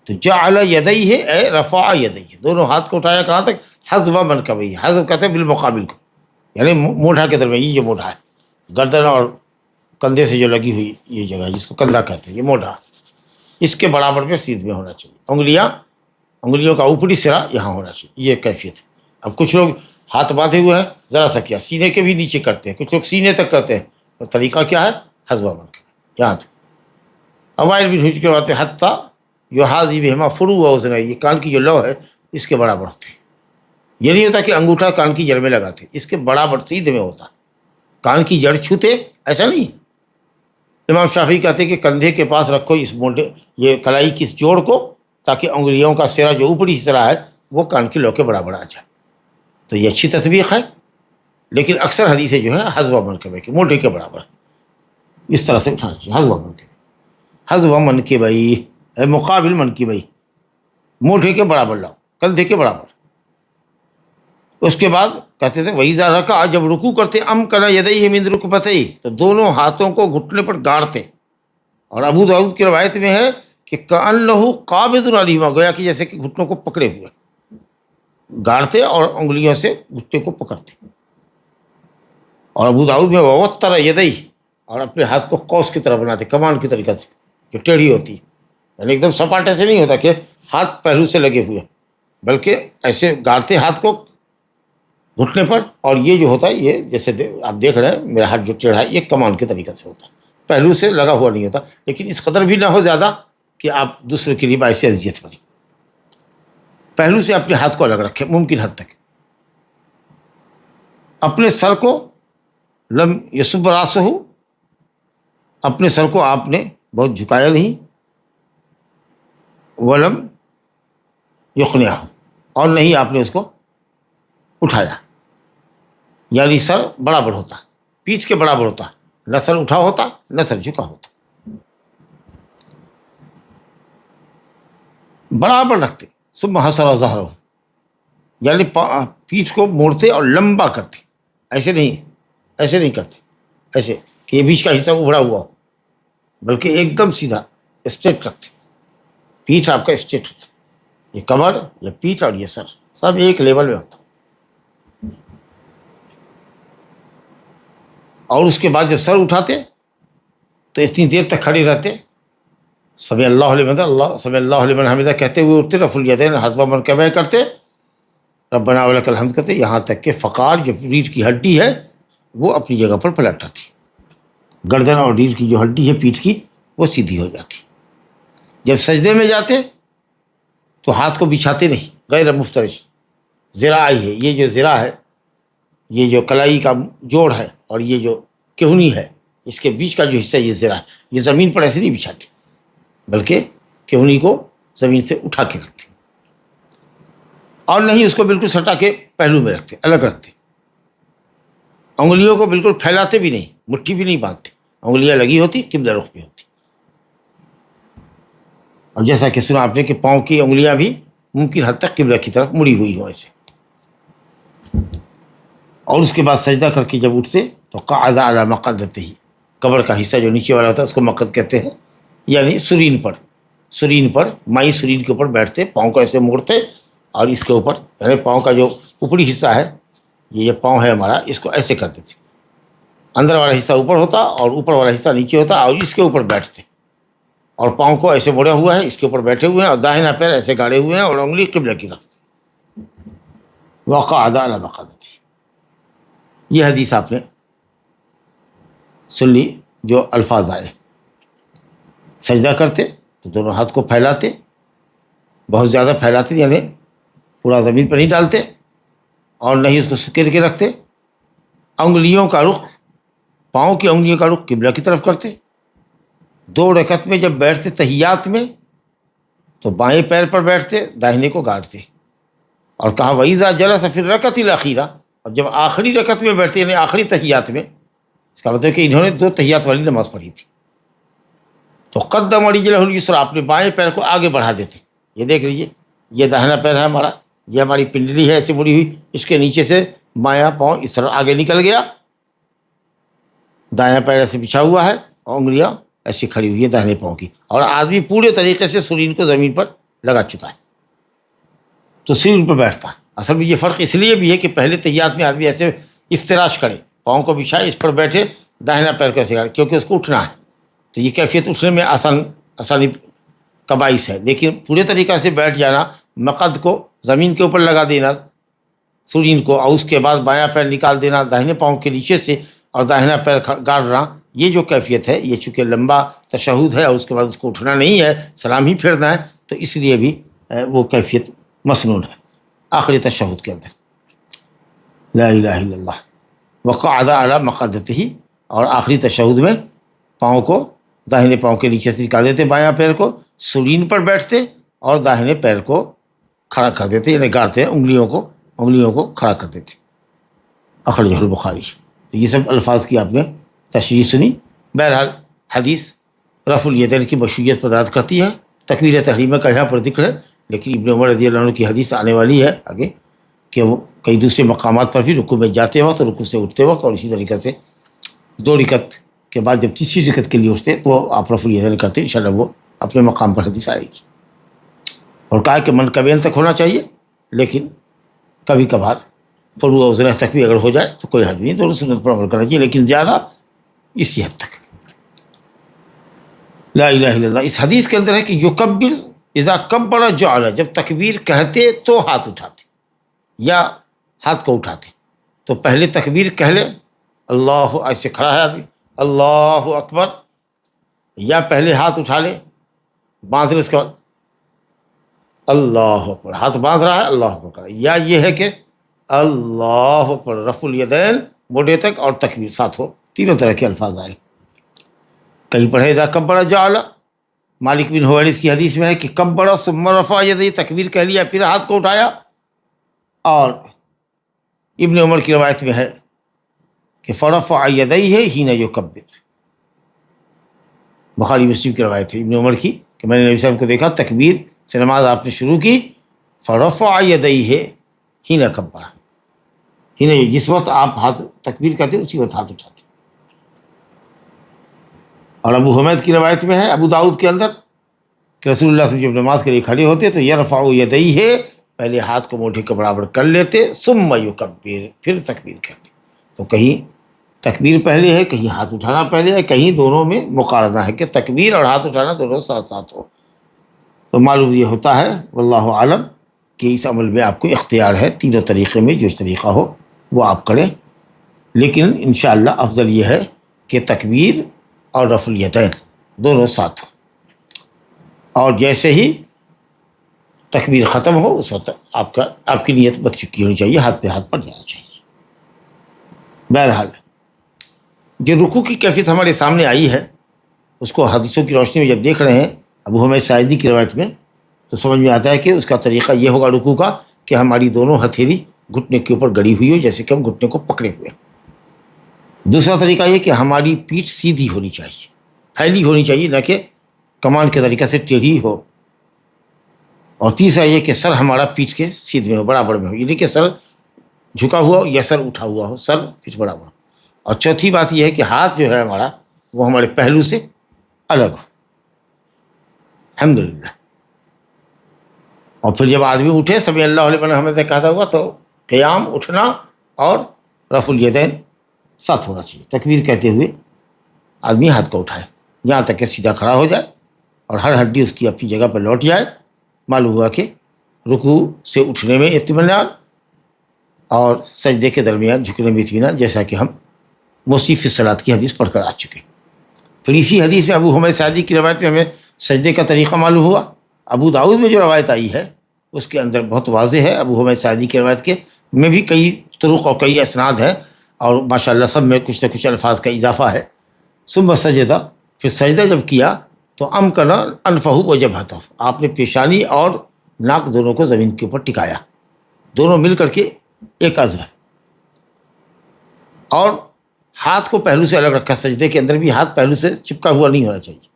تو جعل یدیہ اے رفع یدیہ، دونوں ہاتھ کو اٹھایا کہاں تک؟ حذو منکبہ. حذو کہتے ہیں بالمقابل کو، یعنی موڈھا کے درمیان، یہ جو موڈھا ہے گردن اور کندھے سے جو لگی ہوئی یہ جگہ جس کو کندھا کہتے ہیں، یہ موڈھا، اس کے برابر میں سیدھ میں ہونا چاہیے. انگلیوں کا اوپری سرا یہاں ہونا چاہیے، یہ کیفیت ہے. اب کچھ لوگ ہاتھ باندھے ہوئے ہیں، ذرا سا کیا سینے کے بھی نیچے کرتے ہیں، کچھ لوگ سینے تک کرتے ہیں. اور طریقہ کیا ہے؟ حذو منکبہ، یہاں تک. اوائل بھی جھوٹ کرواتے ہیں حتیٰ یحاذی بہما فرو و اذنیہ، یہ کان کی جو لو ہے اس کے برابر ہوتے ہیں. یہ نہیں ہوتا کہ انگوٹھا کان کی جڑ میں لگاتے، اس کے برابر سیدھے میں ہوتا، کان کی جڑ چھوتے ایسا نہیں ہے. امام شافعی کہتے ہیں کہ کندھے کے پاس رکھو اس مونڈے، یہ کلائی کی اس جوڑ کو، تاکہ انگلیوں کا سرا جو اوپری سرا ہے وہ کان کی لو کے برابر آ جائے. تو یہ اچھی تطبیق ہے، لیکن اکثر حدیثیں جو ہے حذو منکبہ کے، مونڈے کے برابر ہے، اس طرح سے اٹھانا چاہیے. حذو منکبہ، حذو منکبہ مقابل منکبہ، مونڈے کے برابر لاؤ، کندھے کے برابر. اس کے بعد کہتے تھے وَإِذَا رَكَعَ، جب رکوع کرتے أَمْكَنَ يَدَيْهِ مِنْ رُكْبَتَيْهِ، تو دونوں ہاتھوں کو گھٹنے پر گاڑتے. اور ابو داؤد کی روایت میں ہے کہ كَأَنَّهُ قَابِضٌ عَلَيْهِمَا، گویا کہ جیسے کہ گھٹنوں کو پکڑے ہوئے گاڑتے اور انگلیوں سے گھٹنے کو پکڑتے. اور ابو داؤد میں وَوَتَّرَ يَدَيْهِ، اور اپنے ہاتھ کو قوس کی طرح بناتے، کمان کی طریقے سے جو ٹیڑھی ہوتی ہے، یعنی ایک دم سپاٹے سے نہیں ہوتا کہ ہاتھ پہلو سے لگے ہوئے، بلکہ ایسے گاڑتے ہاتھ کو گھٹنے پر. اور یہ جو ہوتا ہے یہ جیسے آپ دیکھ رہے ہیں میرا ہاتھ جو ٹیڑھا ہے یہ کمان کے طریقے سے ہوتا ہے، پہلو سے لگا ہوا نہیں ہوتا، لیکن اس قدر بھی نہ ہو زیادہ کہ آپ دوسرے کے لیے باعث اذیت بنیں. پہلو سے اپنے ہاتھ کو الگ رکھیں ممکن حد تک. اپنے سر کو لم یصب راسہ، اپنے سر کو آپ نے بہت جھکایا نہیں، ولم یقنعہ، اور نہیں آپ نے اس کو اٹھایا، یعنی سر برابر ہوتا، پیٹھ کے برابر ہوتا، نہ سر اٹھا ہوتا نہ سر جھکا ہوتا، برابر رکھتے. ثم حسر ظہرہ، یعنی پیٹھ کو موڑتے اور لمبا کرتے، ایسے نہیں کرتے ایسے کہ یہ بیچ کا حصہ ابھرا ہوا ہو، بلکہ ایک دم سیدھا اسٹریٹ رکھتے. پیٹھ آپ کا اسٹریٹ ہوتا، یہ کمر، یہ پیٹھ اور یہ سر سب ایک لیول میں ہوتا. اور اس کے بعد جب سر اٹھاتے تو اتنی دیر تک کھڑے رہتے، سمع اللہ لمن اللہ سمع اللہ لمن حمدہ کہتے ہوئے اٹھتے، رفع الیدین حذو منکبہ کرتے، ربنا ولک الحمد کرتے، یہاں تک کہ فقار جو ریڑھ کی ہڈی ہے وہ اپنی جگہ پر پلٹ آتی، گردن اور ریڑھ کی جو ہڈی ہے پیٹھ کی وہ سیدھی ہو جاتی. جب سجدے میں جاتے تو ہاتھ کو بچھاتے نہیں، غیر مفترش، ذراع ہے، یہ جو ذراع ہے، یہ جو کلائی کا جوڑ ہے اور یہ جو کہنی ہے، اس کے بیچ کا جو حصہ یہ ذراع ہے، یہ زمین پر ایسے نہیں بچھاتے، بلکہ کہنی کو زمین سے اٹھا کے رکھتے، اور نہیں اس کو بالکل سٹا کے پہلو میں رکھتے، الگ رکھتے. انگلیوں کو بالکل پھیلاتے بھی نہیں، مٹھی بھی نہیں باندھتے، انگلیاں لگی ہوتی، قبلہ رخ پہ ہوتی. اور جیسا کہ سنا آپ نے کہ پاؤں کی انگلیاں بھی ممکن حد تک قبلہ کی طرف مڑی ہوئی ہوں ایسے. اور اس کے بعد سجدہ کر کے جب اٹھتے تو قعد علی مقعدتہ، قبر کا حصہ جو نیچے والا ہوتا ہے اس کو مقعد کہتے ہیں، یعنی سرین پر مائی سرین کے اوپر بیٹھتے، پاؤں کو ایسے موڑتے اور اس کے اوپر یعنی پاؤں کا جو اوپری حصہ ہے، یہ پاؤں ہے ہمارا، اس کو ایسے کر دیتے، اندر والا حصہ اوپر ہوتا اور اوپر والا حصہ نیچے ہوتا، اور اس کے اوپر بیٹھتے اور پاؤں کو ایسے موڑا ہوا ہے، اس کے اوپر بیٹھے ہوئے ہیں اور داہنا پیر ایسے گاڑے ہوئے ہیں اور انگلی قبلہ کی طرف. وقعد علی مقعدتہ، یہ حدیث آپ نے سن لی جو الفاظ آئے. سجدہ کرتے تو دونوں ہاتھ کو پھیلاتے، بہت زیادہ پھیلاتے یعنی پورا زمین پر نہیں ڈالتے اور نہ ہی اس کو سکیر کے رکھتے. انگلیوں کا رخ، پاؤں کی انگلیوں کا رخ قبلہ کی طرف کرتے. 2 رکعت میں جب بیٹھتے تحیات میں تو بائیں پیر پر بیٹھتے، داہنے کو گاڑتے. اور کہا وَإِذَا جَلَسَ فِي الرَّكَعَةِ الْأَخِيرَةِ، اور جب آخری رکعت میں بیٹھتے یعنی آخری تحیات میں، اس کا مطلب کہ انہوں نے 2 تحیات والی نماز پڑھی تھی، تو قدم رجلہ الیسریٰ، اپنے بائیں پیر کو آگے بڑھا دیتے. یہ دیکھ لیجیے، یہ داہنا پیر ہے ہمارا، یہ ہماری پنڈلی ہے ایسے مڑی ہوئی، اس کے نیچے سے بایاں پاؤں اس طرح آگے نکل گیا، دایاں پیر ایسے بچھا ہوا ہے اور انگلیاں ایسی کھڑی ہوئی ہے داہنے پاؤں کی، اور آدمی پورے طریقے سے سرین کو زمین پر لگا چکا ہے تو سرین پر بیٹھتا. اصل میں یہ فرق اس لیے بھی ہے کہ پہلے تحیات میں آدمی ایسے افتراش کرے، پاؤں کو بچھائے، اس پر بیٹھے، داہنا پیر کو ایسے گاڑے، کیونکہ اس کو اٹھنا ہے تو یہ کیفیت اٹھنے میں آسانی کا باعث ہے. لیکن پورے طریقہ سے بیٹھ جانا، مقد کو زمین کے اوپر لگا دینا سرین کو، اور اس کے بعد بایاں پیر نکال دینا داہنے پاؤں کے نیچے سے اور داہنا پیر گاڑنا، یہ جو کیفیت ہے یہ چونکہ لمبا تشہد ہے اور اس کے بعد اس کو اٹھنا نہیں ہے، سلام ہی پھیرنا ہے، تو اس لیے بھی وہ کیفیت مسنون ہے. آخری تشہد کے اندر لا الہ الا اللہ وقعد علی مقعدتہ، اور آخری تشہد میں پاؤں کو داہنے پاؤں کے نیچے سے نکال دیتے، بایاں پیر کو سرین پر بیٹھتے اور داہنے پیر کو کھڑا کر دیتے، یعنی گاڑتے، انگلیوں کو کھڑا کر دیتے. اخرجہ البخاری. تو یہ سب الفاظ کی آپ نے تشریح سنی. بہرحال حدیث رفع الیدین کی مشروعیت پر دلالت کرتی ہے. تکبیر تحریمہ کا یہاں پر ذکر ہے، لیکن ابن عمر رضی اللہ عنہ کی حدیث آنے والی ہے آگے کہ وہ کئی دوسرے مقامات پر بھی رکوع میں جاتے وقت، رکوع سے اٹھتے وقت، اور اسی طریقے سے 2 رکعت کے بعد جب تیسری رکعت کے لیے اٹھتے تو آپ رفع الیدین کرتے. انشاءاللہ وہ اپنے مقام پر حدیث آئے گی. اور کہا کہ منکبین تک ہونا چاہیے، لیکن کبھی کبھار فرو اور ذرا تک بھی اگر ہو جائے تو کوئی حد نہیں، دونوں سنت پر عمل کرنا چاہیے، لیکن زیادہ اسی حد تک. لا الہ الا اللہ. اس حدیث کے اندر ہے کہ یکبر اذا کبر جعل، جب تکبیر کہتے تو ہاتھ اٹھاتے یا ہاتھ کو اٹھاتے، تو پہلے تکبیر کہہ لے، اللہ، ایسے کھڑا ہے ابھی، اللہ اکبر، یا پہلے ہاتھ اٹھا لے باندھ لے، اس کے بعد اللہ اکبر، ہاتھ باندھ رہا ہے اللہ اکبر، یا یہ ہے کہ اللہ اکبر رفع الیدین موڈے تک اور تکبیر ساتھ ہو. تینوں طرح کے الفاظ آئے. کہیں پڑھے اذا کبر جعل، مالک بن حویرث کی حدیث میں ہے کہ کبر ثم رفع یدیہ، تکبیر کہہ لیا پھر ہاتھ کو اٹھایا. اور ابن عمر کی روایت میں ہے کہ فرفع یدیہ حین یکبر، بخاری مسلم کی روایت ہے ابن عمر کی کہ میں نے نبی صلی اللہ علیہ وسلم کو دیکھا تکبیر سے نماز آپ نے شروع کی، فرفع یدیہ حین کبر، حین جس وقت آپ ہاتھ تکبیر کرتے اسی وقت ہاتھ اٹھاتے. اور ابو حمید کی روایت میں ہے ابو داؤد کے اندر کہ رسول اللہ صلی اللہ علیہ وسلم جب نماز کے لیے کھڑے ہوتے تو یرفع یدیہ، پہلے ہاتھ کو موٹے کے برابر کر لیتے، ثم یکبر، پھر تکبیر کہتے. تو کہیں تکبیر پہلے ہے، کہیں ہاتھ اٹھانا پہلے ہے، کہیں دونوں میں مقارنہ ہے کہ تکبیر اور ہاتھ اٹھانا دونوں ساتھ ساتھ ہو. تو معلوم یہ ہوتا ہے واللہ عالم کہ اس عمل میں آپ کو اختیار ہے، تینوں طریقے میں جو طریقہ ہو وہ آپ کریں، لیکن انشاءاللہ افضل یہ ہے کہ تکبیر اور رفع الیدین دونوں ساتھ ہو. اور جیسے ہی تکبیر ختم ہو اس وقت آپ کی نیت بن چکی ہونی چاہیے، ہاتھ پہ ہاتھ پڑ جانا چاہیے. بہرحال جو رکوع کی کیفیت ہمارے سامنے آئی ہے اس کو حدیثوں کی روشنی میں جب دیکھ رہے ہیں ابو حمید ساعدی کی روایت میں، تو سمجھ میں آتا ہے کہ اس کا طریقہ یہ ہوگا رکوع کا کہ ہماری دونوں ہتھیلی گھٹنے کے اوپر گڑی ہوئی ہو، جیسے کہ ہم گھٹنے کو پکڑے ہوئے. دوسرا طریقہ یہ کہ ہماری پیٹھ سیدھی ہونی چاہیے، پھیلی ہونی چاہیے، نہ کہ کمان کے طریقے سے ٹیڑھی ہو. اور تیسرا یہ کہ سر ہمارا پیٹھ کے سیدھ میں ہو، برابر میں ہو، یہ نہیں کہ سر جھکا ہوا ہو یا سر اٹھا ہوا ہو، سر پیٹھ برابر ہو. اور چوتھی بات یہ ہے کہ ہاتھ جو ہے ہمارا وہ ہمارے پہلو سے الگ ہو. الحمدللہ. اور پھر جب آدمی اٹھے سمیع اللہ لمن حمدہ کہتا ہوا تو قیام، اٹھنا اور رفع الیدین ساتھ ہونا چاہیے. تکبیر کہتے ہوئے آدمی ہاتھ کو اٹھائے یہاں تک کہ سیدھا کھڑا ہو جائے اور ہر ہڈی اس کی اپنی جگہ پر لوٹ جائے. معلوم ہوا کہ رکوع سے اٹھنے میں اطمینان اور سجدے کے درمیان جھکنے میں اطمینان، جیسا کہ ہم موصی فی الصلاۃ کی حدیث پڑھ کر آ چکے. پھر اسی حدیث میں ابو حمید ساعدی کی روایت میں ہمیں سجدے کا طریقہ معلوم ہوا. ابو داؤد میں جو روایت آئی ہے اس کے اندر بہت واضح ہے. ابو حمید ساعدی کی روایت کے میں بھی کئی طرق اور کئی اسناد ہیں اور ماشاءاللہ سب میں کچھ نہ کچھ الفاظ کا اضافہ ہے. ثم سجدہ، پھر سجدہ جب کیا تو امکن انفہ و جبہتہ، آپ نے پیشانی اور ناک دونوں کو زمین کے اوپر ٹکایا، دونوں مل کر کے ایک عزم ہے. اور ہاتھ کو پہلو سے الگ رکھا. سجدے کے اندر بھی ہاتھ پہلو سے چپکا ہوا نہیں ہونا چاہیے.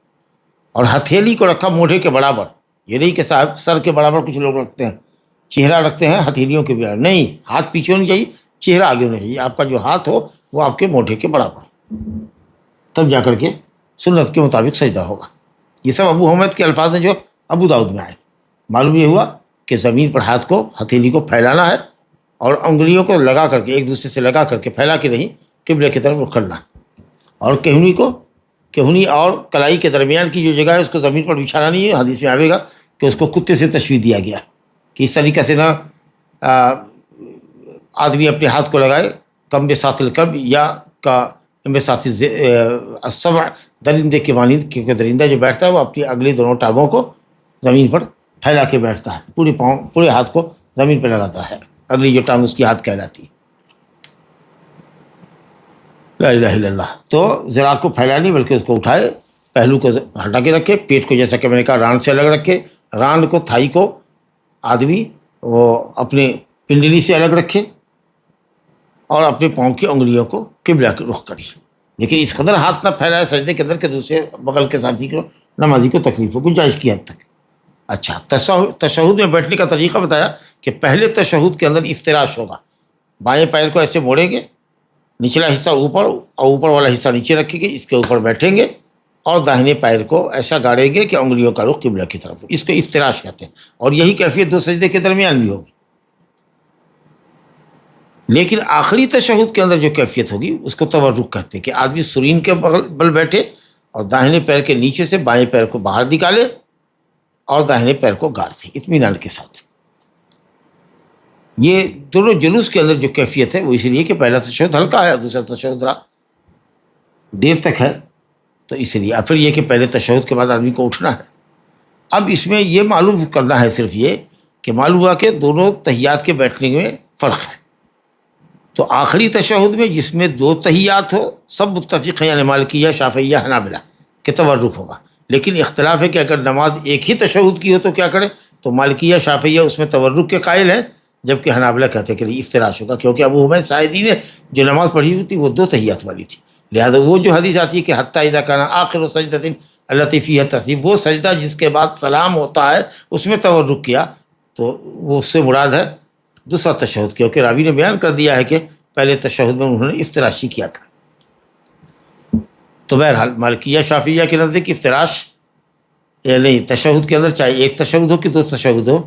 اور ہتھیلی کو رکھا موڈھے کے برابر. یہ نہیں کہ صاحب سر کے برابر کچھ لوگ رکھتے ہیں، چہرہ رکھتے ہیں ہتھیلیوں کے برابر. نہیں، ہاتھ پیچھے ہونی چاہیے، چہرہ آگے ہونا چاہیے. آپ کا جو ہاتھ ہو وہ آپ کے موڈھے کے برابر، تب جا کر کے سنت کے مطابق سجدہ ہوگا. یہ سب ابو حمید کے الفاظ ہیں جو ابو داؤد میں آئے. معلوم یہ ہوا کہ زمین پر ہاتھ کو، ہتھیلی کو پھیلانا ہے اور انگلیوں کو لگا کر کے، ایک دوسرے سے لگا کر کے، پھیلا کے نہیں، قبلے کی طرف رخ کرنا. اور کہنی اور کلائی کے درمیان کی جو جگہ ہے اس کو زمین پر بچھانا نہیں ہے. حدیث میں آئے گا کہ اس کو کتے سے تشبیہ دیا گیا کہ اس طریقے سے نہ آدمی اپنے ہاتھ کو لگائے کم بساط الکلب یا کا بساط السبع، درندے کے مانند، کیونکہ درندہ جو بیٹھتا ہے وہ اپنی اگلی دونوں ٹانگوں کو زمین پر پھیلا کے بیٹھتا ہے، پورے ہاتھ کو زمین پہ لگاتا ہے، اگلی جو ٹانگ اس کی ہاتھ کہلاتی ہے. لا الہ الا اللہ. تو ذراع کو پھیلا نہیں بلکہ اس کو اٹھائے، پہلو کو ہٹا کے رکھے، پیٹ کو جیسا کہ میں نے کہا ران سے الگ رکھے، ران کو، تھائی کو آدمی وہ اپنے پنڈلی سے الگ رکھے اور اپنے پاؤں کی انگلیوں کو قبلہ کے رخ کری. لیکن اس قدر ہاتھ نہ پھیلائے سجدے کے اندر کہ دوسرے بغل کے ساتھی کو، نمازی کو تکلیف ہو، گنجائش کی حد تک. اچھا، تشہد میں بیٹھنے کا طریقہ بتایا کہ پہلے تشہد کے اندر افتراش ہوگا. بائیں پیر کو ایسے موڑیں گے، نچلا حصہ اوپر اور اوپر والا حصہ نیچے رکھیں گے، اس کے اوپر بیٹھیں گے اور داہنے پیر کو ایسا گاڑیں گے کہ انگلیوں کا رخ قبلہ کی طرف ہو. اس کو افتراش کہتے ہیں اور یہی کیفیت دو سجدے کے درمیان بھی ہوگی. لیکن آخری تشہد کے اندر جو کیفیت ہوگی اس کو تورک کہتے ہیں کہ آدمی سرین کے بل بیٹھے اور داہنے پیر کے نیچے سے بائیں پیر کو باہر نکالے اور داہنے پیر کو گاڑ دے اطمینان کے ساتھ. یہ دونوں جلوس کے اندر جو کیفیت ہے وہ اس لیے کہ پہلا تشہد ہلکا ہے، دوسرا تشہد ذرا دیر تک ہے، تو اس لیے. پھر یہ کہ پہلے تشہد کے بعد آدمی کو اٹھنا ہے. اب اس میں یہ معلوم کرنا ہے صرف یہ کہ معلوم ہوا کہ دونوں تحیات کے بیٹھنے میں فرق ہے. تو آخری تشہد میں جس میں دو تحیات ہو سب متفق ہیں، یعنی مالکیہ، شافعیہ، حنابلہ کہ تورک ہوگا. لیکن اختلاف ہے کہ اگر نماز ایک ہی تشہد کی ہو تو کیا کریں. تو مالکیہ، شافعیہ اس میں تورک کے قائل ہیں، جبکہ حنابلہ کہتے ہیں کہ نہیں، افتراش ہوگا، کیونکہ ابو حمید ساعدی نے جو نماز پڑھی ہوئی تھی وہ دو تحیات والی تھی. لہذا وہ جو حدیث آتی ہے کہ حتی اذا کان آخر سجدۃ التی فیہا التسلیم، وہ سجدہ جس کے بعد سلام ہوتا ہے اس میں تورک کیا، تو وہ اس سے مراد ہے دوسرا تشہد، کیونکہ راوی نے بیان کر دیا ہے کہ پہلے تشہد میں انہوں نے افتراشی کیا تھا. تو بہرحال مالکیہ، شافعیہ کے نزدیک افتراش یا نہیں، تشہد کے اندر چاہے ایک تشہد ہو کہ دو تشہد ہو،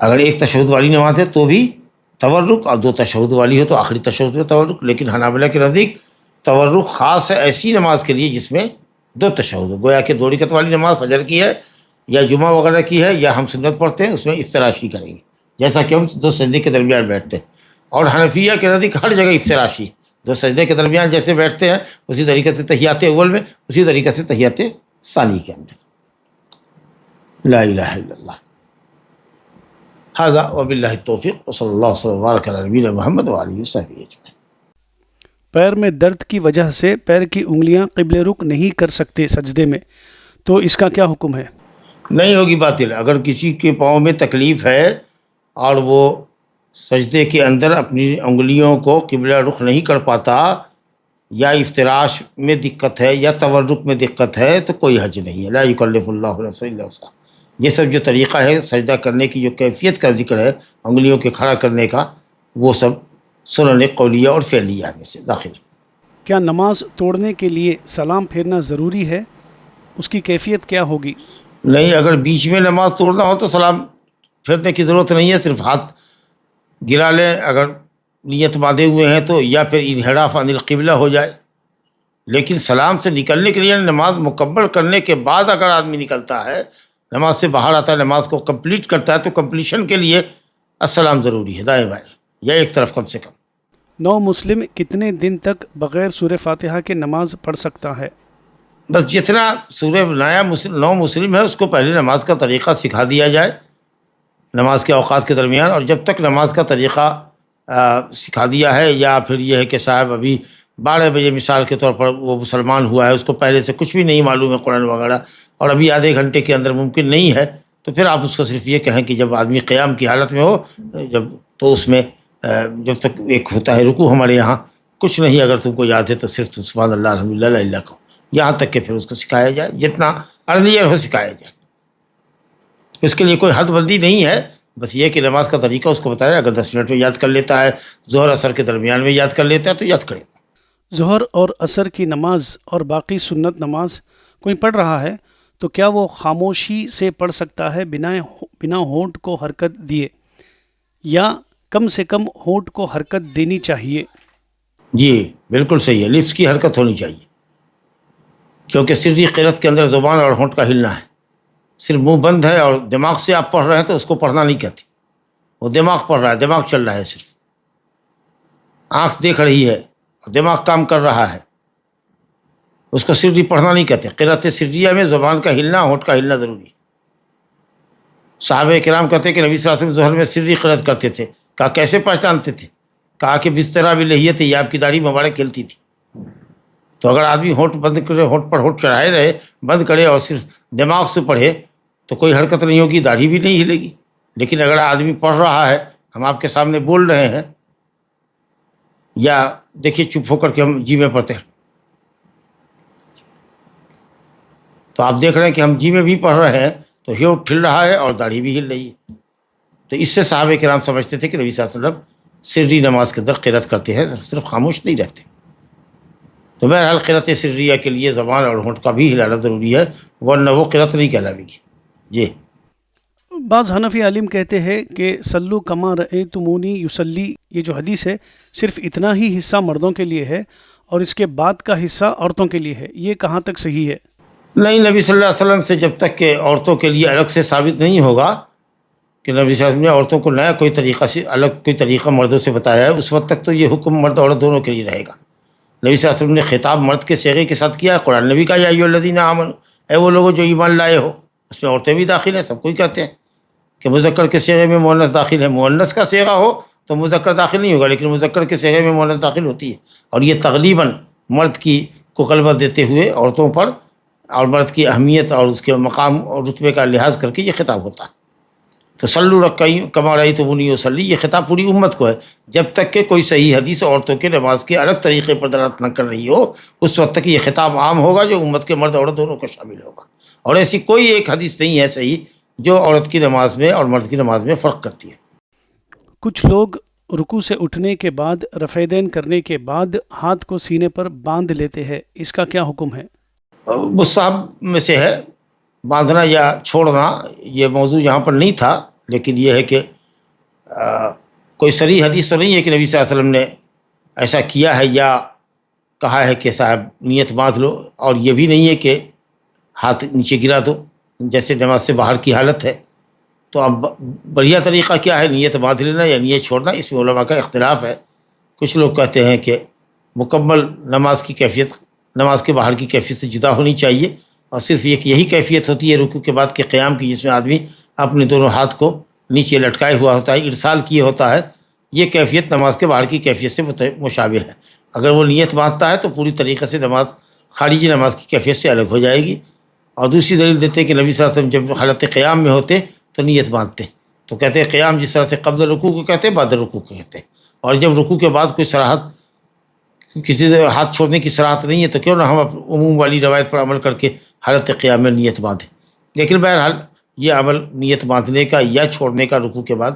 اگر ایک تشہد والی نماز ہے تو بھی تورک، اور دو تشہد والی ہو تو آخری تشہد میں تورک. لیکن حنابلہ کے نزدیک تورک خاص ہے ایسی نماز کے لیے جس میں دو تشہد ہو. گویا کہ 2 رکعت والی نماز فجر کی ہے یا جمعہ وغیرہ کی ہے یا ہم سنت پڑھتے ہیں، اس میں افتراشی کریں گے جیسا کہ ہم دو سجدے کے درمیان بیٹھتے ہیں. اور حنفیہ کے نزدیک ہر جگہ افتراشی، دو سجدے کے درمیان جیسے بیٹھتے ہیں اسی طریقے سے تحیات اول میں، اسی طریقے سے تحیات ثانی کے اندر. لا الہ الا اللہ. هذا وباللہ التوفیق وصلی اللہ وسلم وبارک علی نبینا محمد وآلہ وصحبہ اجمعین. پیر میں درد کی وجہ سے پیر کی انگلیاں قبل رخ نہیں کر سکتے سجدے میں، تو اس کا کیا حکم ہے؟ نہیں ہوگی باطل. اگر کسی کے پاؤں میں تکلیف ہے اور وہ سجدے کے اندر اپنی انگلیوں کو قبلہ رخ نہیں کر پاتا، یا افتراش میں دقت ہے یا تورک میں دقت ہے، تو کوئی حج نہیں ہے. لا یکلف اللہ نفسا الا وسعہا. یہ سب جو طریقہ ہے سجدہ کرنے کی، جو کیفیت کا ذکر ہے انگلیوں کے کھڑا کرنے کا، وہ سب سنن قولیہ اور فعلیہ میں سے داخل ہے. کیا نماز توڑنے کے لیے سلام پھیرنا ضروری ہے؟ اس کی کیفیت کیا ہوگی؟ نہیں، اگر بیچ میں نماز توڑنا ہو تو سلام پھیرنے کی ضرورت نہیں ہے، صرف ہاتھ گرا لیں اگر نیت باندھے ہوئے ہیں تو، یا پھر انحراف عن القبلہ ہو جائے. لیکن سلام سے نکلنے کے لیے، نماز مکمل کرنے کے بعد اگر آدمی نکلتا ہے، نماز سے باہر آتا ہے، نماز کو کمپلیٹ کرتا ہے، تو کمپلیشن کے لیے السلام ضروری ہے، دائیں بائیں یا ایک طرف کم سے کم. نو مسلم کتنے دن تک بغیر سورہ فاتحہ کے نماز پڑھ سکتا ہے؟ بس جتنا سورہ نو مسلم ہے اس کو پہلے نماز کا طریقہ سکھا دیا جائے نماز کے اوقات کے درمیان، اور جب تک نماز کا طریقہ سکھا دیا ہے، یا پھر یہ ہے کہ صاحب ابھی 12 بجے مثال کے طور پر وہ مسلمان ہوا ہے، اس کو پہلے سے کچھ بھی نہیں معلوم ہے قرآن وغیرہ، اور ابھی آدھے گھنٹے کے اندر ممکن نہیں ہے، تو پھر آپ اس کو صرف یہ کہیں کہ جب آدمی قیام کی حالت میں ہو، تو اس میں جب تک ایک ہوتا ہے رکوع، ہمارے یہاں کچھ نہیں، اگر تم کو یاد ہے تو صرف سبحان اللہ الحمدللہ لا الہ الا اللہ کہو، یہاں تک کہ پھر اس کو سکھایا جائے، جتنا ارلیئر ہو سکھایا جائے. اس کے لیے کوئی حد بندی نہیں ہے، بس یہ کہ نماز کا طریقہ اس کو بتایا. اگر 10 منٹ میں یاد کر لیتا ہے، ظہر اثر کے درمیان میں یاد کر لیتا ہے، تو یاد کرے. ظہر اور عصر کی نماز اور باقی سنت نماز کوئی پڑھ رہا ہے تو کیا وہ خاموشی سے پڑھ سکتا ہے بنا ہونٹ کو حرکت دیے، یا کم سے کم ہونٹ کو حرکت دینی چاہیے؟ جی بالکل صحیح ہے، لفظ کی حرکت ہونی چاہیے، کیونکہ سری قرأت کے اندر زبان اور ہونٹ کا ہلنا ہے. صرف منہ بند ہے اور دماغ سے آپ پڑھ رہے ہیں تو اس کو پڑھنا نہیں کہتے، وہ دماغ پڑھ رہا ہے، دماغ چل رہا ہے، صرف آنکھ دیکھ رہی ہے اور دماغ کام کر رہا ہے، اس کو سری پڑھنا نہیں کہتے. قرأت سریہ میں زبان کا ہلنا، ہونٹ کا ہلنا ضروری ہے. صحابہ کرام کہتے ہیں کہ نبی صلی اللہ علیہ وسلم ظہر میں سری قرأت کرتے تھے. کہا کیسے پہچانتے تھے؟ کہا کہ بسترا بھی لہیت ہے، یہ آپ کی داڑھی مبارک کھلتی تھی. تو اگر آدمی ہونٹ بند کرے، ہونٹ پر ہونٹ چڑھائے رہے، بند کرے اور صرف دماغ سے پڑھے تو کوئی حرکت نہیں ہوگی، داڑھی بھی نہیں ہلے گی. لیکن اگر آدمی پڑھ رہا ہے، ہم آپ کے سامنے بول رہے ہیں، یا دیکھیے چپ ہو کر کے ہم جی میں پڑھتے ہیں، تو آپ دیکھ رہے ہیں کہ ہم جی میں بھی پڑھ رہے ہیں، تو ہونٹ ہل رہا ہے اور داڑھی بھی ہل رہی ہے. تو اس سے صحابہ کرام سمجھتے تھے کہ نبی صلی اللہ علیہ وسلم سری نماز کے اندر قرأت کرتے ہیں، صرف خاموش نہیں رہتے. تو بہرحال قرأت سریہ کے لیے زبان اور ہونٹ کا بھی ہلانا ضروری ہے، ورنہ وہ قرأت نہیں کہلاوے گی. جی بعض حنفی عالم کہتے ہیں کہ سلو کما رأیتمونی یصلی، یہ جو حدیث ہے صرف اتنا ہی حصہ مردوں کے لیے ہے اور اس کے بعد کا حصہ عورتوں کے لیے ہے. یہ کہاں تک صحیح ہے؟ نہیں، نبی صلی اللہ علیہ وسلم سے جب تک کہ عورتوں کے لیے الگ سے ثابت نہیں ہوگا کہ نبی صلی اللہ علیہ وسلم نے عورتوں کو نیا کوئی طریقہ سے الگ کوئی طریقہ مردوں سے بتایا ہے، اس وقت تک تو یہ حکم مرد عورت دونوں کے لیے رہے گا. نبی صلی اللہ علیہ وسلم نے خطاب مرد کے صیغے کے ساتھ کیا ہے. قرآن نبی کا یا ایھا الذین آمنوا، اے وہ لوگوں جو ایمان لائے ہو، اس میں عورتیں بھی داخل ہیں. سب کوئی کہتے ہیں کہ مذکر کے صیغے میں مؤنث داخل ہے، مؤنث کا صیغہ ہو تو مذکر داخل نہیں ہوگا، لیکن مذکر کے صیغے میں مؤنث داخل ہوتی ہے. اور یہ تغلیباً مرد کو غلبہ دیتے ہوئے عورتوں پر، اور مرد کی اہمیت اور اس کے مقام اور رتبے کا لحاظ کر کے یہ خطاب ہوتا ہے. تو صلو کما رأیتمونی اصلی، یہ خطاب پوری امت کو ہے. جب تک کہ کوئی صحیح حدیث عورتوں کے نماز کے الگ طریقے پر دلالت نہ کر رہی ہو، اس وقت تک یہ خطاب عام ہوگا جو امت کے مرد عورت دونوں کو شامل ہوگا. اور ایسی کوئی ایک حدیث نہیں ہے صحیح جو عورت کی نماز میں اور مرد کی نماز میں فرق کرتی ہے. کچھ لوگ رکوع سے اٹھنے کے بعد رفع دین کرنے کے بعد ہاتھ کو سینے پر باندھ لیتے ہیں، اس کا کیا حکم ہے؟ مستحب میں سے ہے باندھنا یا چھوڑنا. یہ موضوع یہاں پر نہیں تھا، لیکن یہ ہے کہ کوئی صریح حدیث تو نہیں ہے کہ نبی صلی اللہ علیہ وسلم نے ایسا کیا ہے یا کہا ہے کہ صاحب نیت باندھ لو، اور یہ بھی نہیں ہے کہ ہاتھ نیچے گرا دو جیسے نماز سے باہر کی حالت ہے. تو اب بڑھیا طریقہ کیا ہے، نیت باندھ لینا یا نیت چھوڑنا؟ اس میں علماء کا اختلاف ہے. کچھ لوگ کہتے ہیں کہ مکمل نماز کی کیفیت نماز کے باہر کی کیفیت سے جدا ہونی چاہیے، اور صرف ایک یہی کیفیت ہوتی ہے رکوع کے بعد کے قیام کی، جس میں آدمی اپنے دونوں ہاتھ کو نیچے لٹکائے ہوا ہوتا ہے، ارسال کیے ہوتا ہے. یہ کیفیت نماز کے باہر کی کیفیت سے مشابہ ہے. اگر وہ نیت باندھتا ہے تو پوری طریقے سے نماز خارجی نماز کی کیفیت سے الگ ہو جائے گی. اور دوسری دلیل دیتے ہیں کہ نبی صلی اللہ علیہ وسلم جب حالت قیام میں ہوتے تو نیت باندھتے، تو کہتے ہیں قیام جس طرح سے قبل رکوع کو کہتے ہیں بعد رکوع کو کہتے ہیں. اور جب رکوع کے بعد کوئی صراحت کسی سے ہاتھ چھوڑنے کی صراحت نہیں ہے تو کیوں نہ ہم عموم والی روایت پر عمل کر کے حالت قیام میں نیت باندھیں. لیکن بہرحال یہ عمل نیت باندھنے کا یا چھوڑنے کا رکوع کے بعد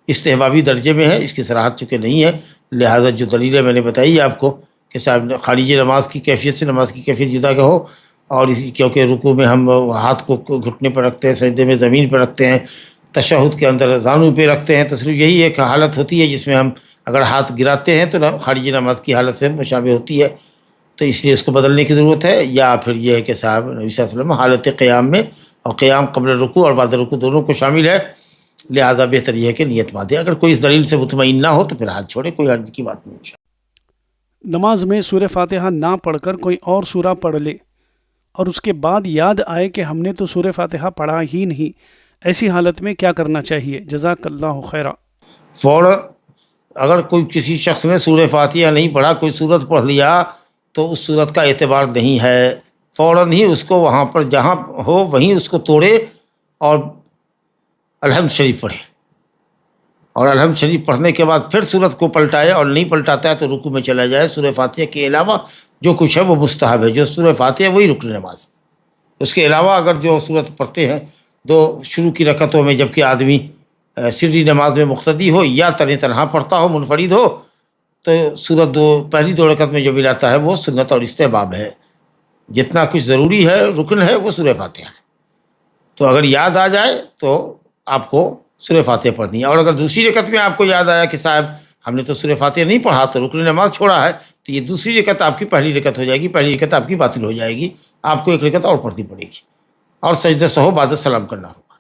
استحبابی درجے میں ہے، اس کی صراحت چونکہ نہیں ہے، لہٰذا جو دلیل ہے میں نے بتائی آپ کو کہ صاحب خارجی نماز کی کیفیت سے نماز کی کیفیت جدا کا ہو، اور اسی کیونکہ رکوع میں ہم ہاتھ کو گھٹنے پر رکھتے ہیں، سجدے میں زمین پر رکھتے ہیں، تشہد کے اندر زانو پہ رکھتے ہیں، تو صرف یہی ایک حالت ہوتی ہے جس میں ہم اگر ہاتھ گراتے ہیں تو خارجی نماز کی حالت سے مشابہ ہوتی ہے، تو اس لیے اس کو بدلنے کی ضرورت ہے. یا پھر یہ ہے کہ صاحب نبی صلی اللہ علیہ وسلم حالت قیام میں، اور قیام قبل رکوع اور بعد رکوع دونوں کو شامل ہے، لہٰذا بہتر یہ ہے کہ نیت باندھے. اگر کوئی اس دلیل سے مطمئن نہ ہو تو پھر ہاتھ چھوڑے، کوئی حرج کی بات نہیں. نماز میں سورہ فاتحہ نہ پڑھ کر کوئی اور سورہ پڑھ لے اور اس کے بعد یاد آئے کہ ہم نے تو سورہ فاتحہ پڑھا ہی نہیں، ایسی حالت میں کیا کرنا چاہیے؟ جزاک اللہ خیرہ. فوراً اگر کوئی کسی شخص نے سورہ فاتحہ نہیں پڑھا، کوئی سورت پڑھ لیا تو اس سورت کا اعتبار نہیں ہے. فوراً ہی اس کو وہاں پر جہاں ہو وہیں اس کو توڑے اور الحمد شریف پڑھے، اور الحمد شریف پڑھنے کے بعد پھر سورت کو پلٹائے، اور نہیں پلٹاتا ہے تو رکوع میں چلا جائے. سورہ فاتحہ کے علاوہ جو کچھ ہے وہ مستحب ہے، جو سورہ فاتحہ وہی رکن نماز. اس کے علاوہ اگر جو سورت پڑھتے ہیں دو شروع کی رکعتوں میں، جبکہ آدمی سری نماز میں مقتدی ہو یا تنہا پڑھتا ہو، منفرد ہو، تو سورت پہلی دو رکعت میں جو ملاتا ہے وہ سنت اور استحباب ہے. جتنا کچھ ضروری ہے رکن ہے وہ سورہ فاتحہ ہے. تو اگر یاد آ جائے تو آپ کو سورہ فاتحہ پڑھنی ہے. اور اگر دوسری رکعت میں آپ کو یاد آیا کہ صاحب ہم نے تو سورہ فاتحہ نہیں پڑھا تو رکن نماز چھوڑا ہے، تو یہ دوسری رکعت آپ کی پہلی رکعت ہو جائے گی، پہلی رکعت آپ کی باطل ہو جائے گی. آپ کو ایک رکعت اور پڑھنی پڑے گی، اور سجدہ سہو بعد السلام کرنا ہوگا.